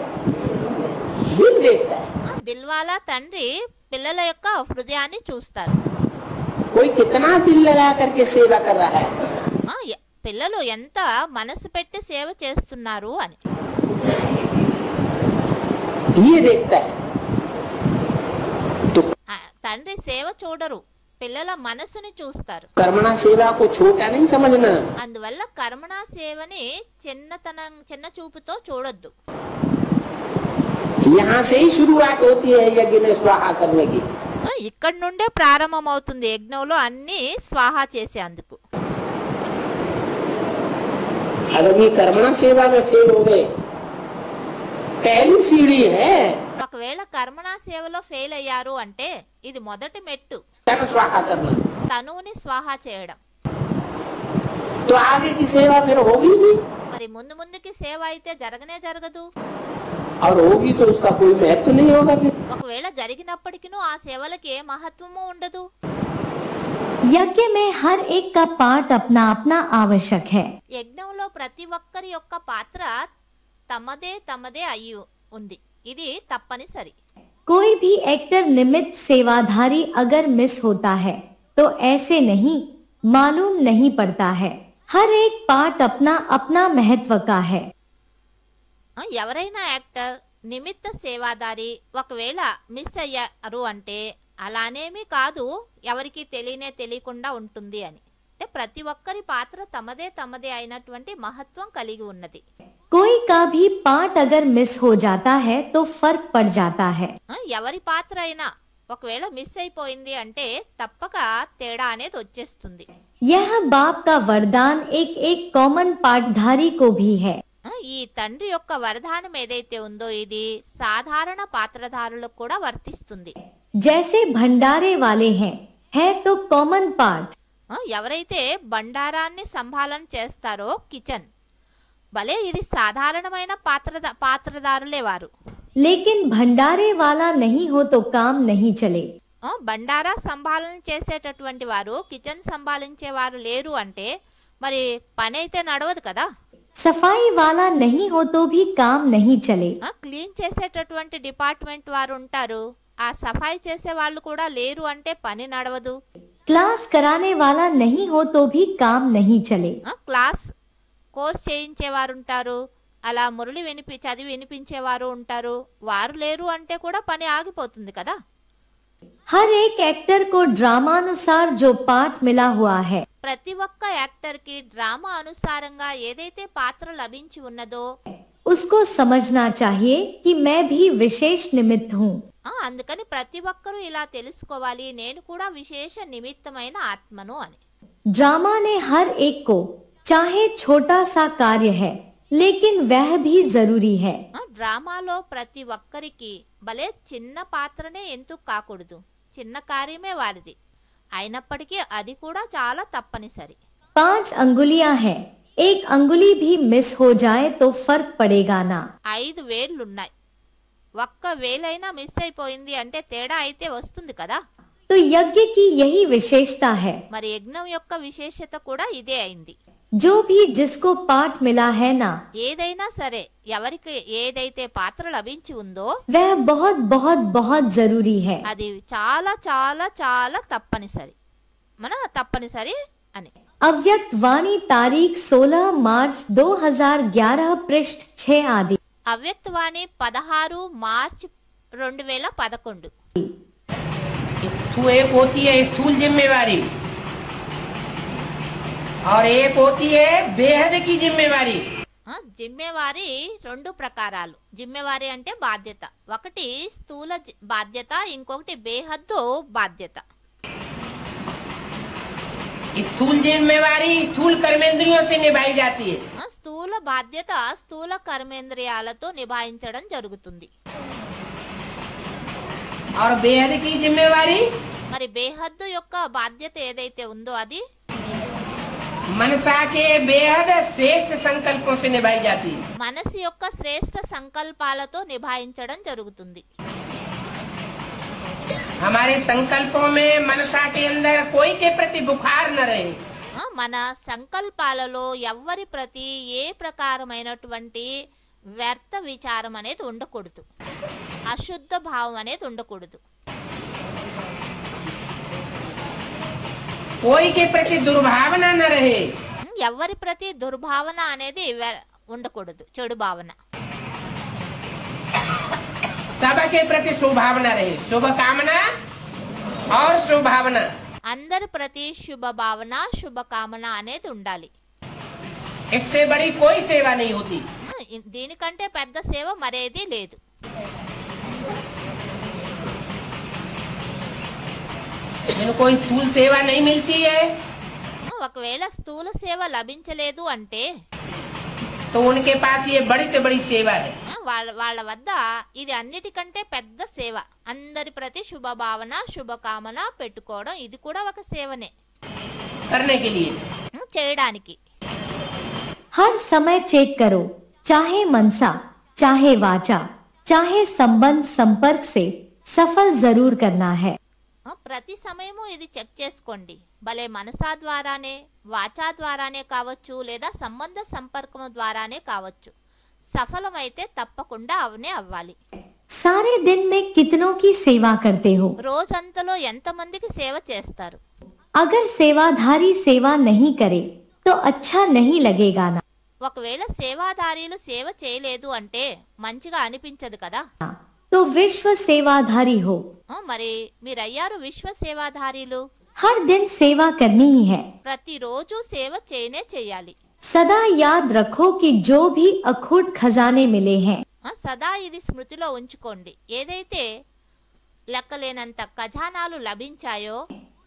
दिल देखता है। దిల్వాలా తండ్రి పిల్లల యొక్క హృదయాన్ని చూస్తారు. कोई कितना दिल लगा करके सेवा कर रहा है, పిల్లలు ఎంత మనసు పెట్టి సేవ చేస్తున్నారు అని ये देखता है। तो తండ్రి సేవ చూడరు, పిల్లల మనసుని చూస్తారు. कर्मणा सेवा को छोटा नहीं समझना। అందువల్ల కర్మణా సేవని చిన్న చూపుతో చూడొద్దు. यहाँ से ही शुरुआत होती है यज्ञ में स्वाहा करने की। ఇక్కడి నుండే ప్రారంభమవుతుంది యజ్ఞంలో అన్ని స్వాహా చేసేందుకు. अगर ये कर्मणा सेवा में फेल हो गए, पहली सीढ़ी है ఒకవేళ కర్మణా సేవలో ఫెయిల్ అయ్యారు అంటే ఇది మొదటి మెట్టు, तन स्वाहा करना। తనువుని స్వాహా చేయడం. तो आगे की सेवा फिर होगी भी, మరి ముందుకి సేవ అయితే జరగదు. और होगी तो उसका कोई महत्व नहीं होगा फिर। ఒకవేళ జరిగినప్పటికీ ఆ సేవలకి ఏ మహత్వము ఉండదు. यज्ञ में हर एक का पार्ट अपना अपना आवश्यक है। యజ్ఞంలో ప్రతి ఒక్కరి యొక్క పాత్ర తమదే అయి ఉంది, ఇది తప్పనిసరి. कोई भी एक्टर निमित्त सेवाधारी अगर मिस होता है तो ऐसे नहीं मालूम नहीं पड़ता है। हर एक पार्ट अपना अपना महत्व का है। ఎవరైనా యాక్టర్ నిమిత్త సేవాదారి ఒకవేళ మిస్ అయ్యారు అంటే అలానేమీ కాదు, ఎవరికి తెలియకుండా ఉంటుంది అని. అంటే ప్రతి ఒక్కరి పాత్ర తమదే అయినటువంటి మహత్వం కలిగి ఉన్నది. कोई का भी पार्ट अगर मिस हो जाता है तो फर्क पड़ जाता है। ఎవరి పాత్ర అయినా ఒకవేళ మిస్ అయిపోయింది అంటే తప్పక తేడా అనేది వచ్చేస్తుంది. यह बाप का वरदान एक कॉमन पार्टधारी को भी है। ఈ తండ్రి యొక్క వరదానం ఏదైతే ఉందో ఇది సాధారణ పాత్రధారులకు కూడా వర్తిస్తుంది. जैसे भंडारे वाले हैं तो कॉमन पार्ट। ఎవరైతే బండారాన్ని సంభాలన చేస్తారో కిచెన్, భలే ఇది సాధారణమైన పాత్రధారులే వారు. लेकिन भंडारे वाला नहीं हो तो काम नहीं चले। బండారా సంభాలన చేసేటటువంటి వారు కిచెన్ సంభాలించే వారు లేరు అంటే మరి పని అయితే నడవదు కదా. सफाई वाला नहीं हो तो भी काम नहीं चले। క్లీన్ చేసేటటువంటి డిపార్ట్మెంట్ వారు ఉంటారు, ఆ సఫాయి చేసే వాళ్ళు కూడా లేరు అంటే పని నడవదు. क्लास कराने वाला नहीं हो तो भी काम नहीं चले। కోర్స్ చేయించేవారు ఉంటారు, అలా మురళి చదివి వినిపించేవారు ఉంటారు, వారు లేరు అంటే కూడా పని ఆగిపోతుంది కదా. हर एक एक्टर को ड्रामानुसार जो पार्ट मिला हुआ है, ప్రతి ఒక్క యాక్టర్ కి డ్రామా అనుసారంగా ఏదైతే పాత్ర లభించి ఉన్నదో उसको समझना चाहिए कि मैं भी विशेष निमित्त हूँ। అందుకని ప్రతి ఒక్కరూ ఇలా తెలుసుకోవాలి, నేను కూడా విశేష నిమిత్తమైన ఆత్మను అని. ड्रामा ने हर एक को, चाहे छोटा सा कार्य है लेकिन वह भी जरूरी है। డ్రామాలో ప్రతి ఒక్కరికి భలే చిన్న పాత్రనే ఎందుకు కాకూడదు, చిన్న కార్యమే వారిది అయినప్పటికీ అది కూడా చాలా తప్పనిసరి. 5 अंगुलियां हैं, एक अंगुली भी मिस हो जाए तो फर्क पड़ेगा ना। 5 వేళ్లున్నాయి, ఒక్క వేలైనా మిస్ అయిపోయింది అంటే తేడా అయితే వస్తుంది కదా. तो यज्ञ की यही विशेषता है। మరి యజ్ఞం యొక్క విశేషత కూడా ఇదే అయింది. जो भी जिसको पार्ट मिला है ना, ఏదైనా సరే ఎవరికి ఏదైతే పాత్ర లభించి ఉందో वह बहुत बहुत बहुत जरूरी है। అది చాలా చాలా చాలా తప్పనిసరి అని. अव्यक्त वाणी तारीख 16 मार्च 2011 पृष्ठ 6 आदि। అవ్యక్త వాణి 16 మార్చి 2011. एक होती है स्थूल जिम्मेवारी और एक होती है बेहद की जिम्मेवारी। జిమ్మేవారి 2 ప్రకారాలు. జిమ్మేవారి అంటే బాధ్యత, ఒకటి స్థూల బాధ్యత, ఇంకొకటి బేహద్దు బాధ్యత. स्थूल जिम्मेवारी स्थूल कर्मेंद्रियों से निभाई जाती है। స్థూల బాధ్యత స్థూల కర్మేంద్రియాలతో నిభాయించడం జరుగుతుంది. और बेहद की जिम्मेवारी, మరి బేహద్దు యొక్క బాధ్యత ఏదైతే ఉందో అది मनसा के बेहद श्रेष्ठ संकल्पों से निभाई जाती है। మనసు యొక్క శ్రేష్ఠ సంకల్పాలతో నిభాయించడం జరుగుతుంది. हमारे संकल्पों में मनसा के अंदर कोई के प्रति बुखार न रहे। మన సంకల్పాలలో ఎవ్వరి ప్రతి ఏ ప్రకారమైనటువంటి వ్యర్థ విచారం అనేది ఉండకూడదు, అశుద్ధ భావం అనేది ఉండకూడదు. कोई के प्रति दुर्भावना न रहे। ఎవరి ప్రతి దుర్భావన అనేది ఉండకూడదు, చెడు భావన. सबके प्रति शुभभावना रहे, शुभ कामना और शुभ भावना. అందరి ప్రతి శుభ భావన శుభ కామన అనేది ఉండాలి. इससे बड़ी कोई सेवा नहीं होती. దీనికంటే పెద్ద సేవ మరేది లేదు. जिनको स्थूल सेवा नहीं मिलती है ఒకవేళ స్థూల సేవ లభించలేదు అంటే तो उनके पास ये बड़ी से बड़ी सेवा है. వాళ్ళ వద్ద ఇది అన్నిటికంటే పెద్ద సేవ. అందరి ప్రతి శుభ భావన శుభ కామన పెట్టుకోవడం ఇది కూడా ఒక సేవనే करने के लिए. చేయడానికి. हर समय चेक करो, चाहे मनसा चाहे वाचा चाहे संबंध संपर्क से सफल जरूर करना है. ప్రతి సమయము ఇది చెక్ చేసుకోండి. భలే మనసా ద్వారానే వాచా ద్వారానే కావచ్చు, లేదా సంబంధ సంపర్కము ద్వారానే కావచ్చు. సఫలమైతే తప్పకుండా అవనే అవ్వాలి. सारे दिन में कितनों की सेवा करते हो? రోజంతలో ఎంతమందికి సేవ చేస్తారు? अगर सेवाधारी सेवा नहीं करे तो अच्छा नहीं लगेगा ना. ఒకవేళ సేవాదారీలు సేవ చేయలేదు అంటే మంచిగా అనిపించదు కదా. तो विश्व सेवाधारी हो. మరి మీరయ్యారు విశ్వ సేవాధారీలు. हर दिन सेवा करनी ही है. ప్రతిరోజు సేవ చేయనే చెయ్యాలి. सदा याद रखो कि जो भी अखूट खजाने मिले हैं సదా ఇది స్మృతిలో ఉంచుకోండి. ఏదైతే లెక్కలేనంత ఖజానాలు లభించాయో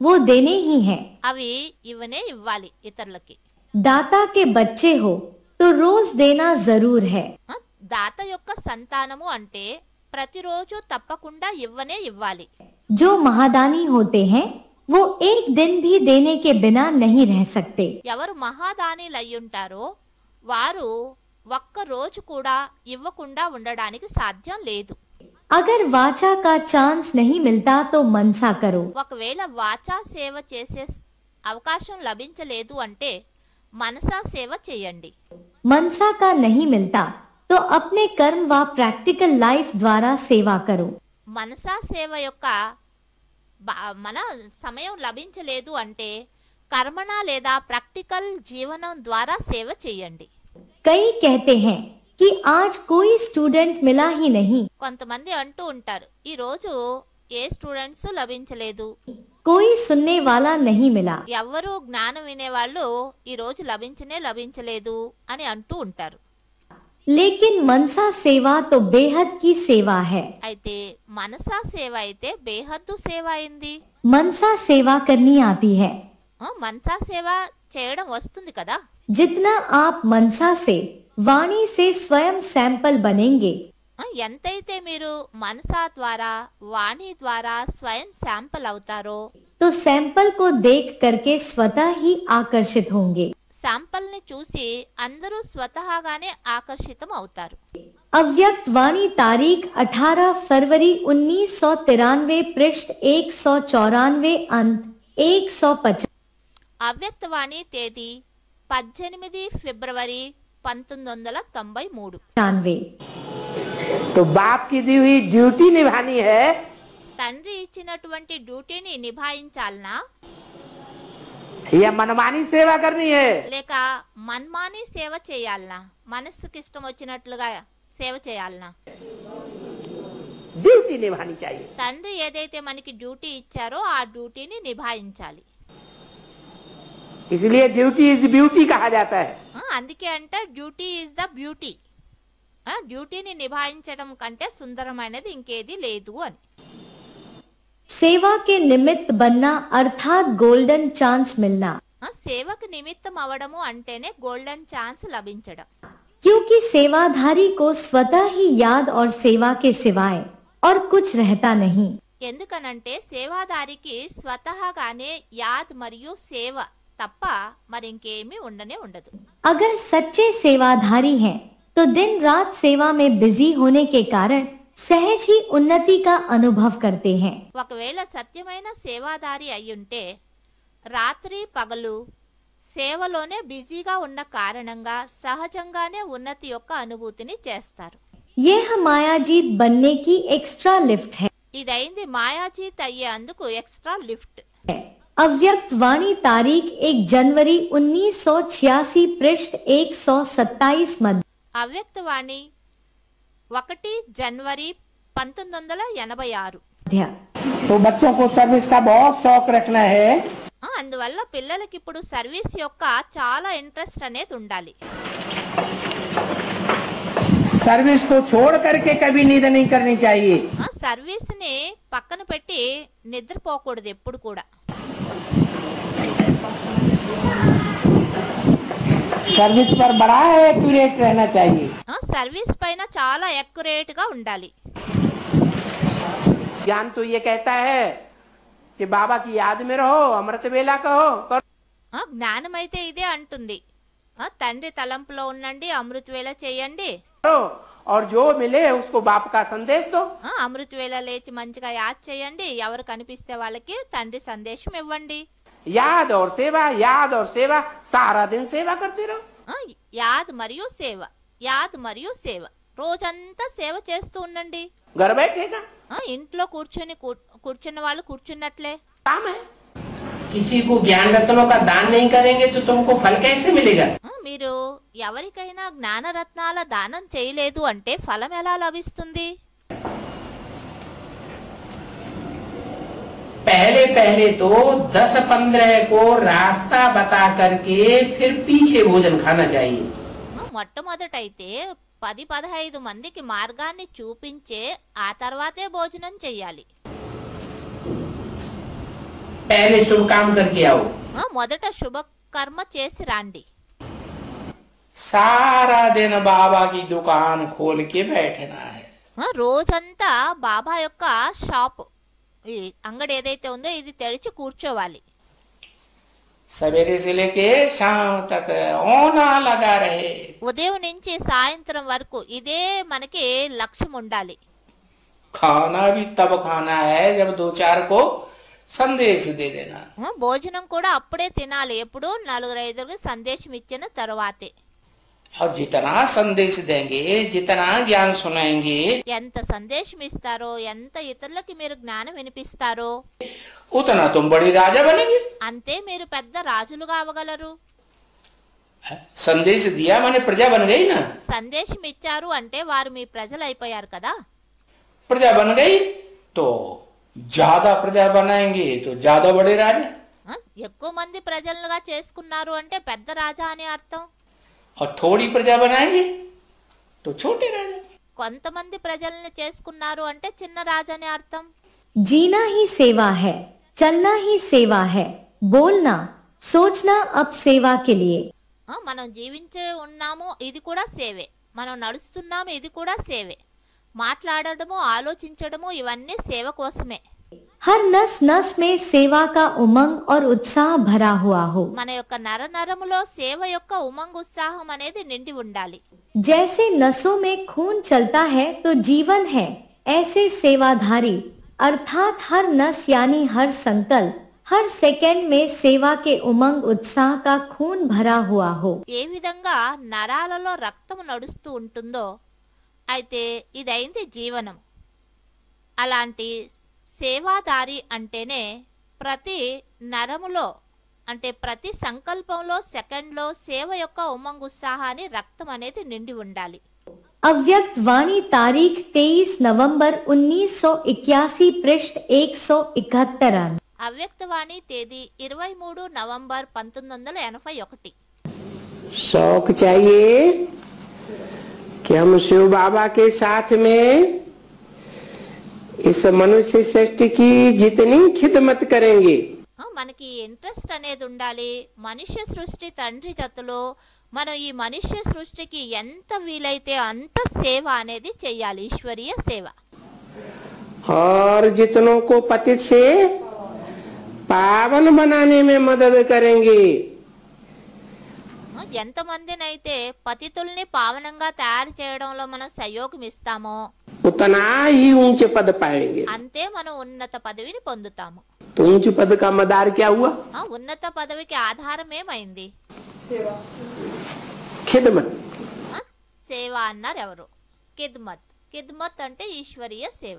वो देने ही हैं. అవి ఇవ్వనే ఇవ్వాలి ఇతరులకి. दाता के बच्चे हो तो रोज देना जरूर है. దాత యొక్క సంతానము అంటే ప్రతిరోజు తప్పకుండా ఇవ్వనే ఇవ్వాలి. जो महादानी होते हैं वो एक दिन भी देने के बिना नहीं रह सकते. ఎవరు మహాదానీలు అయ్యుంటారో వారు ఒక్క రోజు కూడా ఇవ్వకుండా ఉండడానికి సాధ్యం లేదు. अगर वाचा का चांस नहीं मिलता तो मनसा करो. ఒకవేళ వాచా సేవ చేసే అవకాశం లభించలేదు అంటే మనసా సేవ చేయండి. मनसा का नहीं मिलता तो अपने कर्म व प्रैक्टिकल लाइफ द्वारा सेवा करो. మనసా సేవ యొక్క మన సమయం లభించలేదు అంటే కర్మణ లేదా ప్రాక్టికల్ జీవనం ద్వారా సేవ చేయండి. कई कहते हैं कि आज कोई स्टूडेंट मिला ही नहीं. కొంతమంది అంటూ ఉంటారు ఈ రోజు ఏ స్టూడెంట్స్ లభించలేదు, कोई सुनने वाला नहीं मिला. ఎవ్వరూ జ్ఞానం వినేవాళ్ళు ఈ రోజు లభించలేదు అని అంటూ ఉంటారు. लेकिन मनसा सेवा तो बेहद की सेवा है. అయితే మనసా సేవ అయితే బేహద్దు సేవ అయింది. मनसा सेवा करनी आती है. మనసా సేవ చేయడం వస్తుంది కదా. जितना आप मनसा से वाणी से स्वयं सैंपल बनेंगे ఎంతైతే మీరు మనసా ద్వారా వాణి ద్వారా స్వయం శాంపుల్ అవుతారో तो सैंपल को देख करके स्वतः ही आकर्षित होंगे. శాంపుల్ ని చూసి అందరూ స్వతహాగానే ఆకర్షితం అవుతారు. अव्यक्त वाणी तारीख 18 फरवरी 1993 पृष्ठ 194 अंत 150. అవ్యక్త వాణి తేదీ 18 ఫిబ్రవరి 1993. तो बाप की दी हुई ड्यूटी निभानी है తండ్రి ఇచ్చినటువంటి డ్యూటీని నిభాయించాలనా या मनमानी सेवा करनी है. లేక మన్మాని సేవ చేయాలనా, మనస్సుకి ఇష్టం వచ్చినట్లుగా సేవ చేయాలనా? ड्यूटी निभानी चाहिए. తండ్రి ఏదైతే మనకి డ్యూటీ ఇచ్చారో ఆ డ్యూటీని నిభాయించాలి. इसलिए ड्यूटी इज ब्यूटी कहा जाता है. అందుకే అంట డ్యూటీ ఈజ్ ద బ్యూటీ. డ్యూటీని నిభాయించడం కంటే సుందరమైనది ఇంకేది లేదు అని. सेवा के निमित्त बनना अर्थात गोल्डन चांस मिलना. సేవకు నిమిత్తం అవడము అంటేనే గోల్డెన్ ఛాన్స్ లభించడం. क्योंकि सेवाधारी को स्वतः ही याद और सेवा के सिवाय और कुछ रहता नहीं. ఎందుకనంటే సేవాదారికి స్వతహాగానే యాద్ మరియు సేవ తప్ప మరింకేమీ ఉండనే ఉండదు. अगर सच्चे सेवाधारी हैं तो दिन रात सेवा में बिजी होने के कारण सहज ही उन्नति का अनुभव करते हैं। ఒకవేళ సత్యమైన సేవాదారి అయ్యుంటే రాత్రి పగలు సేవలోనే బిజీగా ఉన్న కారణంగా సహజంగానే ఉన్నతి యొక్క అనుభూతిని చేస్తారు. यह मायाजीत बनने की एक्स्ट्रा लिफ्ट है। ఇదైంది మాయాజీత్ అయ్యేందుకు ఎక్స్ట్రా లిఫ్ట్. अव्यक्त वाणी तारीख 1 जनवरी 1986 पृष्ठ 127 मध्य। అవ్యక్తవాణి 1 జనవరి 1986. तो बच्चों को सर्विस का बहुत शौक रखना है। అందువల్ల పిల్లలకి ఇప్పుడు సర్వీస్ యొక్క చాలా ఇంట్రెస్ట్ అనేది ఉండాలి. सर्विस को छोड़ करके कभी नींद नहीं करनी चाहिए। సర్వీస్ ని పక్కన పెట్టి నిద్రపోకూడదు ఎప్పుడు కూడా. सर्विस पर बड़ा एक्यूरेट रहना चाहिए। సర్వీస్ పైన చాలా ఎక్యురేట్ గా ఉండాలి. ज्ञान तो ये कहता है कि बाबा की याद में रहो, अमृत वेला कहो करो। జ్ఞానం అయితే ఇదే అంటుంది, తండ్రి తలంపులో ఉండండి, అమృత వేళ చేయండి, और जो मिले उसको बाप का संदेश दो। అమృత వేళ లేచి మంచిగా యాద్ చేయండి, ఎవరు కనిపిస్తే వాళ్ళకి తండ్రి సందేశం ఇవ్వండి. याद और सेवा, याद और सेवा, सारा दिन सेवा करते रहो। యాద్ మరియు సేవ, యాద్ మరియు సేవ, రోజంతా సేవ చేస్తూ ఉండండి. घर बैठेगा ఇంట్లో కూర్చున్న వాళ్ళు కూర్చున్నట్లే. काम है। किसी को ज्ञान रत्नों का दान नहीं करेंगे तो तुमको फल कैसे मिलेगा? మీరు ఎవరికైనా జ్ఞానరత్నాల దానం చేయలేదు అంటే ఫలం ఎలా లభిస్తుంది? पहले पहले तो 10-15 को रास्ता बता करके फिर पीछे भोजन खाना चाहिए। మొట్టమొదటైతే 10-15 మందికి మార్గాన్ని చూపించే ఆ తర్వాతే భోజనం చెయ్యాలి. पहले शुभ काम करके आओ। మొదట శుభ కర్మ చేసి రండి. सारा दिन बाबा की दुकान खोल के बैठना है। రోజంతా బాబా యొక్క షాప్, ఈ అంగడి ఏదైతే ఉందో ఇది తెరిచి కూర్చోవాలి. सवेरे से लेके शाम तक ओना लगा रहे। ఉదయం నుంచి సాయంత్రం వరకు ఇదే మనకి లక్ష్యం ఉండాలి. खाना भी तब खाना है जब 2-4 को संदेश दे देना। భోజనం కూడా అప్పుడే తినాలి, ఎప్పుడు 4-5 సందేశం ఇచ్చిన తర్వాతే. और जितना संदेश देंगे, जितना ज्ञान सुनाएंगे, ఎంత సందేశం ఇస్తారో, ఎంత ఇతరులకి మీరు జ్ఞానం వినిపిస్తారో उतना तुम बड़ी राजा बनेंगे। అంతే మీరు పెద్ద రాజులుగా అవ్వగలరు. संदेश दिया माने प्रजा बन गई ना। సందేశం ఇచ్చారు అంటే వారు మీ ప్రజలు అయిపోయారు కదా. प्रजा बन गई तो ज्यादा प्रजा बनाएंगे तो ज्यादा बड़े राजा। ఎక్కువ మంది ప్రజలుగా చేసుకున్నారు అంటే పెద్ద రాజా అని అర్థం. और थोड़ी प्रजा बनाएंगे तो छोटे राजा। కొంతమంది ప్రజల్ని చేసుకున్నారు అంటే చిన్న రాజు అని అర్థం. जीना ही सेवा है, चलना ही सेवा है, बोलना सोचना अब सेवा के लिए। మనం జీవించే ఉన్నాము, ఇది కూడా సేవే. మనం నడుస్తున్నాము, ఇది కూడా సేవే. మాట్లాడడము, ఆలోచించడము ఇవన్నీ సేవ కోసమే. हर नस नस में सेवा का उमंग और उत्साह भरा हुआ हो। మన యొక్క నరనరములో సేవ యొక్క ఉమంగ్ ఉత్సాహం అనేది నిండి ఉండాలి. जैसे नसों में खून चलता है तो जीवन है, ऐसे सेवाधारी अर्थात हर नस यानी हर संकल्प, हर सेकंड में सेवा के उमंग उत्साह का खून भरा हुआ हो। ఏ విధంగా నరాలలో రక్తం నడుస్తూ ఉంటుందో అయితే ఇదైంది జీవనం. అలాంటి సేవాదారి అంటేనే ప్రతి నరములో అంటే ప్రతి సంకల్పంలో సెకండ్లో సేవ యొక్క ఉమంగ్ ఉత్సాహాన్ని రక్తం అనేది నిండి ఉండాలి. अव्यक्त वाणी तारीख 23 नवंबर 1981 पृष्ठ 171। అవ్యక్తవాణి తేదీ 23 నవంబర్ 1981. शौक चाहिए कि हम शिव बाबा के साथ में इस मनुष्य सृष्टि की जितनी खिदमत करेंगे, మనకి ఇంట్రెస్ట్ అనేది ఉండాలి. మనుష్య సృష్టి తండ్రి జతలో మనం ఈ మనుష్య సృష్టికి ఎంత వీలైతే అంత సేవ అనేది చెయ్యాలి, ఈశ్వరీయ సేవ. और जितनों को पतित से पावन बनाने में मदद करेंगे। ఎంతమందినైతే పతితుల్ని పావనంగా తయారు చేయడంలో మనం సహయోగం ఇస్తామో उतना ही ऊंचे पद पाएंगे। అంతే మనం ఉన్నత పదవిని పొందుతాము। तो ऊंचे पद का मदार क्या हुआ? ఉన్నత పదవికి ఆధారం ఏమైంది? खिदमत। సేవ అన్నారు ఎవరు? కిద్మత్। కిద్మత్ అంటే ఈశ్వరీయ సేవ।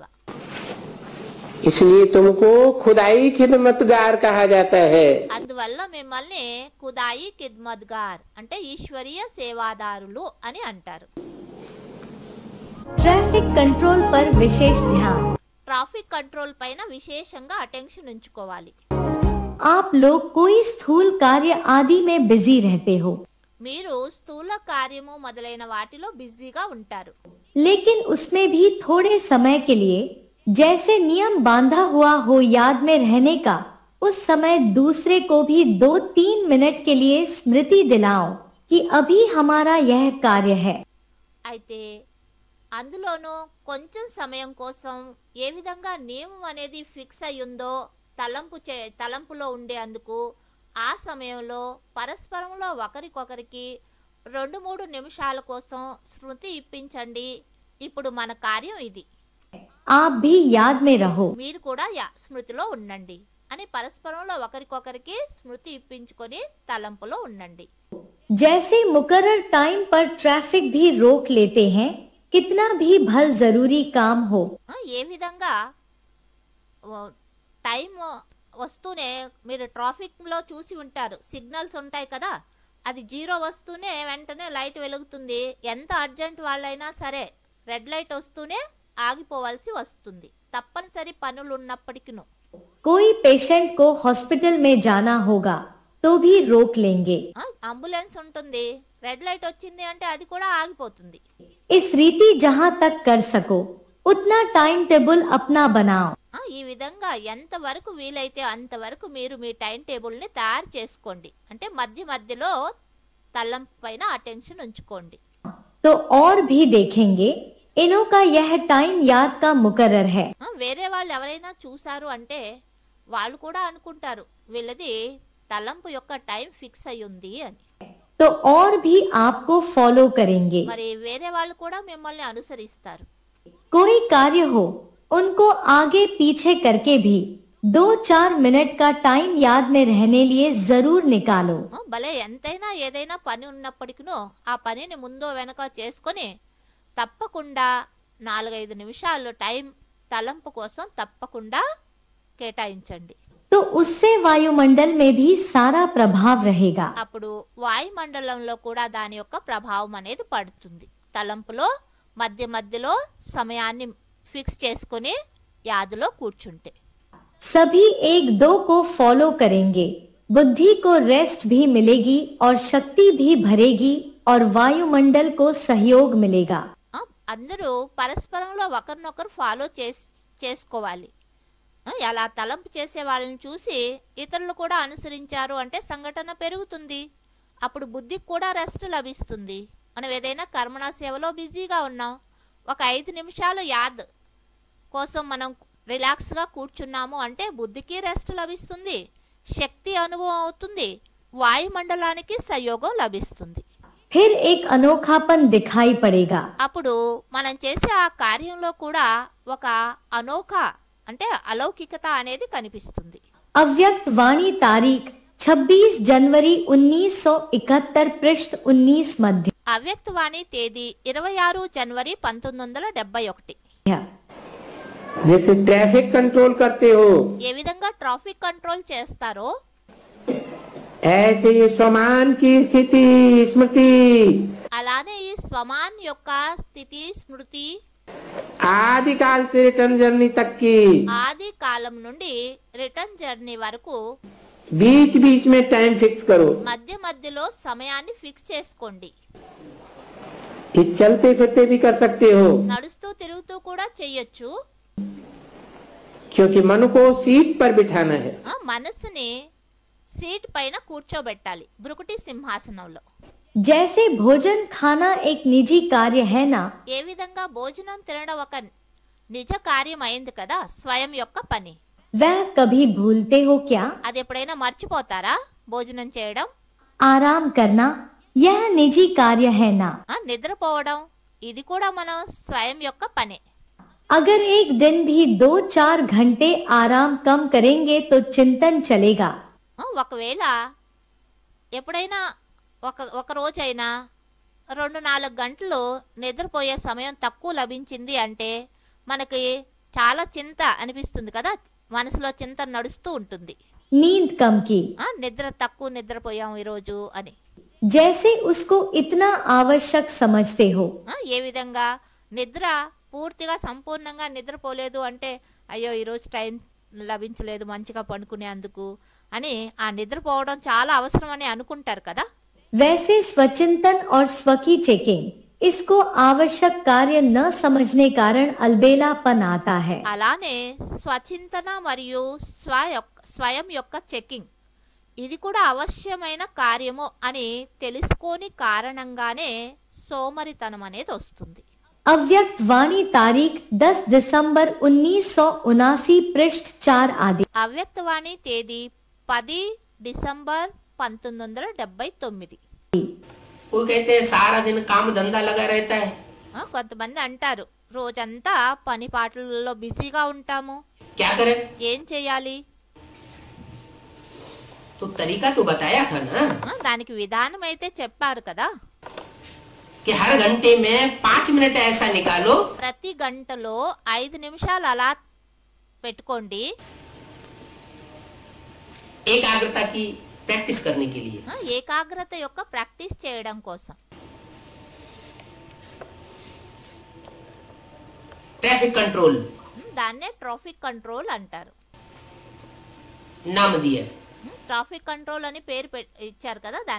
इसलिए तुमको खुदाई खिदमतगार कहा जाता है। అందువల్ల మిమ్మల్ని ఖుదాయి ఖిద్మత్గార్ అంటే ఈశ్వరీయ సేవాదారులు అని అంటారు। ट्रैफिक कंट्रोल पर विशेष ध्यान। ట్రాఫిక్ కంట్రోల్ పైన విశేషంగా అటెన్షన్ ఉంచుకోవాలి। आप लोग कोई स्थूल कार्य आदि में बिजी रहते हो, మీరు స్థూల కార్యము మొదలైన వాటిలో బిజీగా ఉంటారు। लेकिन उसमें भी थोड़े समय के लिए जैसे नियम बांधा हुआ हो याद में रहने का, उस समय दूसरे को भी 2-3 मिनट के लिए स्मृति दिलाओ कि अभी हमारा यह कार्य है। అయితే అందులోనూ కొంచెం సమయం కోసం ఏ విధంగా నియమం అనేది ఫిక్స్ అయ్యిందో తలంపులో ఉండేందుకు ఆ సమయంలో పరస్పరంలో ఒకరికొకరికి 2-3 నిమిషాల కోసం స్మృతి ఇప్పించండి, ఇప్పుడు మన కార్యం ఇది, आप भी याद में रहो। మీరు కూడా స్మృతిలో ఉండండి అని పరస్పరంలో ఒకరికొకరికి స్మృతి ఇప్పించుకొని తలంపులో ఉండండి। जैसे मुकर्रर टाइम पर ट्रैफिक भी रोक लेते हैं, कितना भी भल जरूरी काम हो। ఏ విధంగా టైం వస్తూనే మీరు ట్రాఫిక్లో చూసి ఉంటారు, సిగ్నల్స్ ఉంటాయి కదా, అది 0 వస్తూనే వెంటనే లైట్ వెలుగుతుంది। ఎంత అర్జెంట్ వాళ్ళైనా సరే రెడ్ లైట్ వస్తూనే ఆగిపోవాల్సి వస్తుంది, తప్పనిసరి పనులు ఉన్నప్పటికీ। कोई पेशेंट को हॉस्पिटल में जाना होगा तो भी रोक लेंगे। అంబులెన్స్ ఉంటుంది, రెడ్ లైట్ వచ్చింది అంటే అది కూడా ఆగిపోతుంది। इस रीति जहाँ तक कर सको उतना टाइम टेबल अपना बनाओ। ఈ విధంగా ఎంత వరకు వీలైతే అంతవరకు మీరు మీ టైం టేబుల్ ని తయారు చేసుకోండి, అంటే మధ్య మధ్యలో తలంపు పైన అటెన్షన్ ఉంచుకోండి। तो और भी देखेंगे इन्हों का यह टाइम याद का मुकर्रर है। వేరే వాళ్ళు ఎవరైనా చూసారు అంటే వాళ్ళు కూడా అనుకుంటారు వీళ్ళది తలంపు యొక్క టైం ఫిక్స్ అయి ఉంది అని। तो और भी आपको फॉलो करेंगे। మరి వేరే వాళ్ళు కూడా మిమ్మల్ని అనుసరిస్తారు। कोई कार्य हो उनको आगे पीछे करके भी 2-4 मिनट का टाइम याद में रहने लिए जरूर निकालो। భలే ఎంతైనా ఏదైనా పని ఉన్నప్పటికీ ఆ పనిని ముందో వెనక చేసుకొని తప్పకుండా 4-5 నిమిషాలు టైం తలంపు కోసం తప్పకుండా కేటాయించండి। तो उससे वायुमंडल में भी सारा प्रभाव रहेगा। అప్పుడు వాయుమండలంలో కూడా దాని యొక్క ప్రభావం అనేది పడుతుంది। తలంపులో మధ్య మధ్యలో సమయాన్ని ఫిక్స్ చేసుకొని యాదులో కూర్చుంటే सभी 1-2 को फॉलो करेंगे, बुद्धि को रेस्ट भी मिलेगी और शक्ति भी भरेगी और वायुमंडल को सहयोग मिलेगा। అందరూ పరస్పరంలో ఒకరినొకరు ఫాలో చేసుకోవాలి। అలా తలంపు చేసే వాళ్ళని చూసి ఇతరులు కూడా అనుసరించారు అంటే సంఘటన పెరుగుతుంది, అప్పుడు బుద్ధికి కూడా రెస్ట్ లభిస్తుంది। మనం ఏదైనా కర్మణ సేవలో బిజీగా ఉన్నాం, ఒక 5 నిమిషాలు యాద్ కోసం మనం రిలాక్స్గా కూర్చున్నాము అంటే బుద్ధికి రెస్ట్ లభిస్తుంది, శక్తి అనుభవం అవుతుంది, వాయుమండలానికి సహయోగం లభిస్తుంది। फिर एक अनोखापन दिखाई पड़ेगा। అప్పుడు మనం చేసే ఆ కార్యంలో కూడా ఒక అనోఖా అంటే అలౌకికత అనేది కనిపిస్తుంది। अव्यक्त वाणी तारीख 26 जनवरी 1971 पृष्ठ 19 मध्य। అవ్యక్తవాణి తేదీ 26 జనవరి 1971। जैसे ट्रैफिक कंट्रोल करते हो ఏ విధంగా ట్రాఫిక్ కంట్రోల్ చేస్తారో ऐसे ये स्वमान की स्थिति स्मृति అలానే ఈ స్వమాన్ యొక్క స్థితి స్మృతి आदि काल से रिटर्न जर्नी तक की ఆది కాలం నుండి రిటర్న్ జర్నీ వరకు बीच बीच में टाइम फिक्स करो। మధ్య మధ్యలో సమయాన్ని ఫిక్స్ చేసుకోండి। ये चलते फिरते भी कर सकते हो నడుస్తూ తిరుగుతూ కూడా చెయ్యొచ్చు। क्योंकि मन को सीट पर बिठाना है। మనసుని సీట్ పైన కూర్చోబెట్టాలి భృకుటి సింహాసనంలో। जैसे भोजन खाना एक निजी कार्य है ना, ఏ విధంగా భోజనం తినడం ఒక నిజ కార్యం అయింది కదా, స్వయం యొక్క పని, वह कभी भूलते हो क्या? అది ఎప్పుడైనా మర్చిపోతారా భోజనం చేయడం? आराम करना यह निजी कार्य है ना। నిద్రపోవడం ఇది కూడా మనం స్వయం యొక్క పనే. अगर एक दिन भी 2-4 घंटे आराम कम करेंगे तो चिंतन चलेगा। ఒకవేళ ఎప్పుడైనా ఒక రోజైనా 2-4 గంటలు నిద్రపోయే సమయం తక్కువ లభించింది అంటే మనకి చాలా చింత అనిపిస్తుంది కదా, మనసులో చింత నడుస్తూ ఉంటుంది. नींद कम की, నిద్ర తక్కువ నిద్రపోయాం ఈరోజు అని. जैसे उसको इतना आवश्यक समझते हो। ఏ విధంగా నిద్ర పూర్తిగా సంపూర్ణంగా నిద్రపోలేదు అంటే అయ్యో ఈరోజు టైం లభించలేదు మంచిగా పడుకునేందుకు అని ఆ నిద్రపోవడం చాలా అవసరం అని అనుకుంటారు కదా. वैसे स्वचिंतन और स्व की चेकिंग इसको आवश्यक कार्य न समझने कारण अलबेलापन आता है। అలానే స్వచింతన మరియు స్వయం యొక్క చెకింగ్ ఇది కూడా అవశ్యమైన కార్యము అని తెలుసుకోని కారణంగానే సోమరితనం అనేది వస్తుంది. अव्यक्त वाणी तारीख 10 दिसंबर 1979 पृष्ठ 4 आदि। అవ్యక్తవాణి తేదీ 10 డిసెంబర్ 1979. वो कहते हैं सारा दिन काम धंधा लगा रहता है, కొంతమంది అంటారు రోజంతా పని పాటలలో బిజీగా ఉంటాము, क्या करे? ఏం చేయాలి? तो तरीका तो बताया था ना దానికి విధానం అయితే చెప్పారు కదా. कि हर घंटे में 5 मिनट ऐसा निकालो, ప్రతి గంటలో 5 నిమిషాలు అలా పెట్టుకోండి एकाग्रता की प्रैक्टिस करने के लिए। ఏకాగ్రత యొక్క ప్రాక్టీస్ చేయడం కోసం. ट्रैफिक कंट्रोल దాన్నే ట్రాఫిక్ కంట్రోల్ అంటారు. नाम दिया। ట్రాఫిక్ కంట్రోల్ అని పేరు ఇచ్చారు కదా దానికి.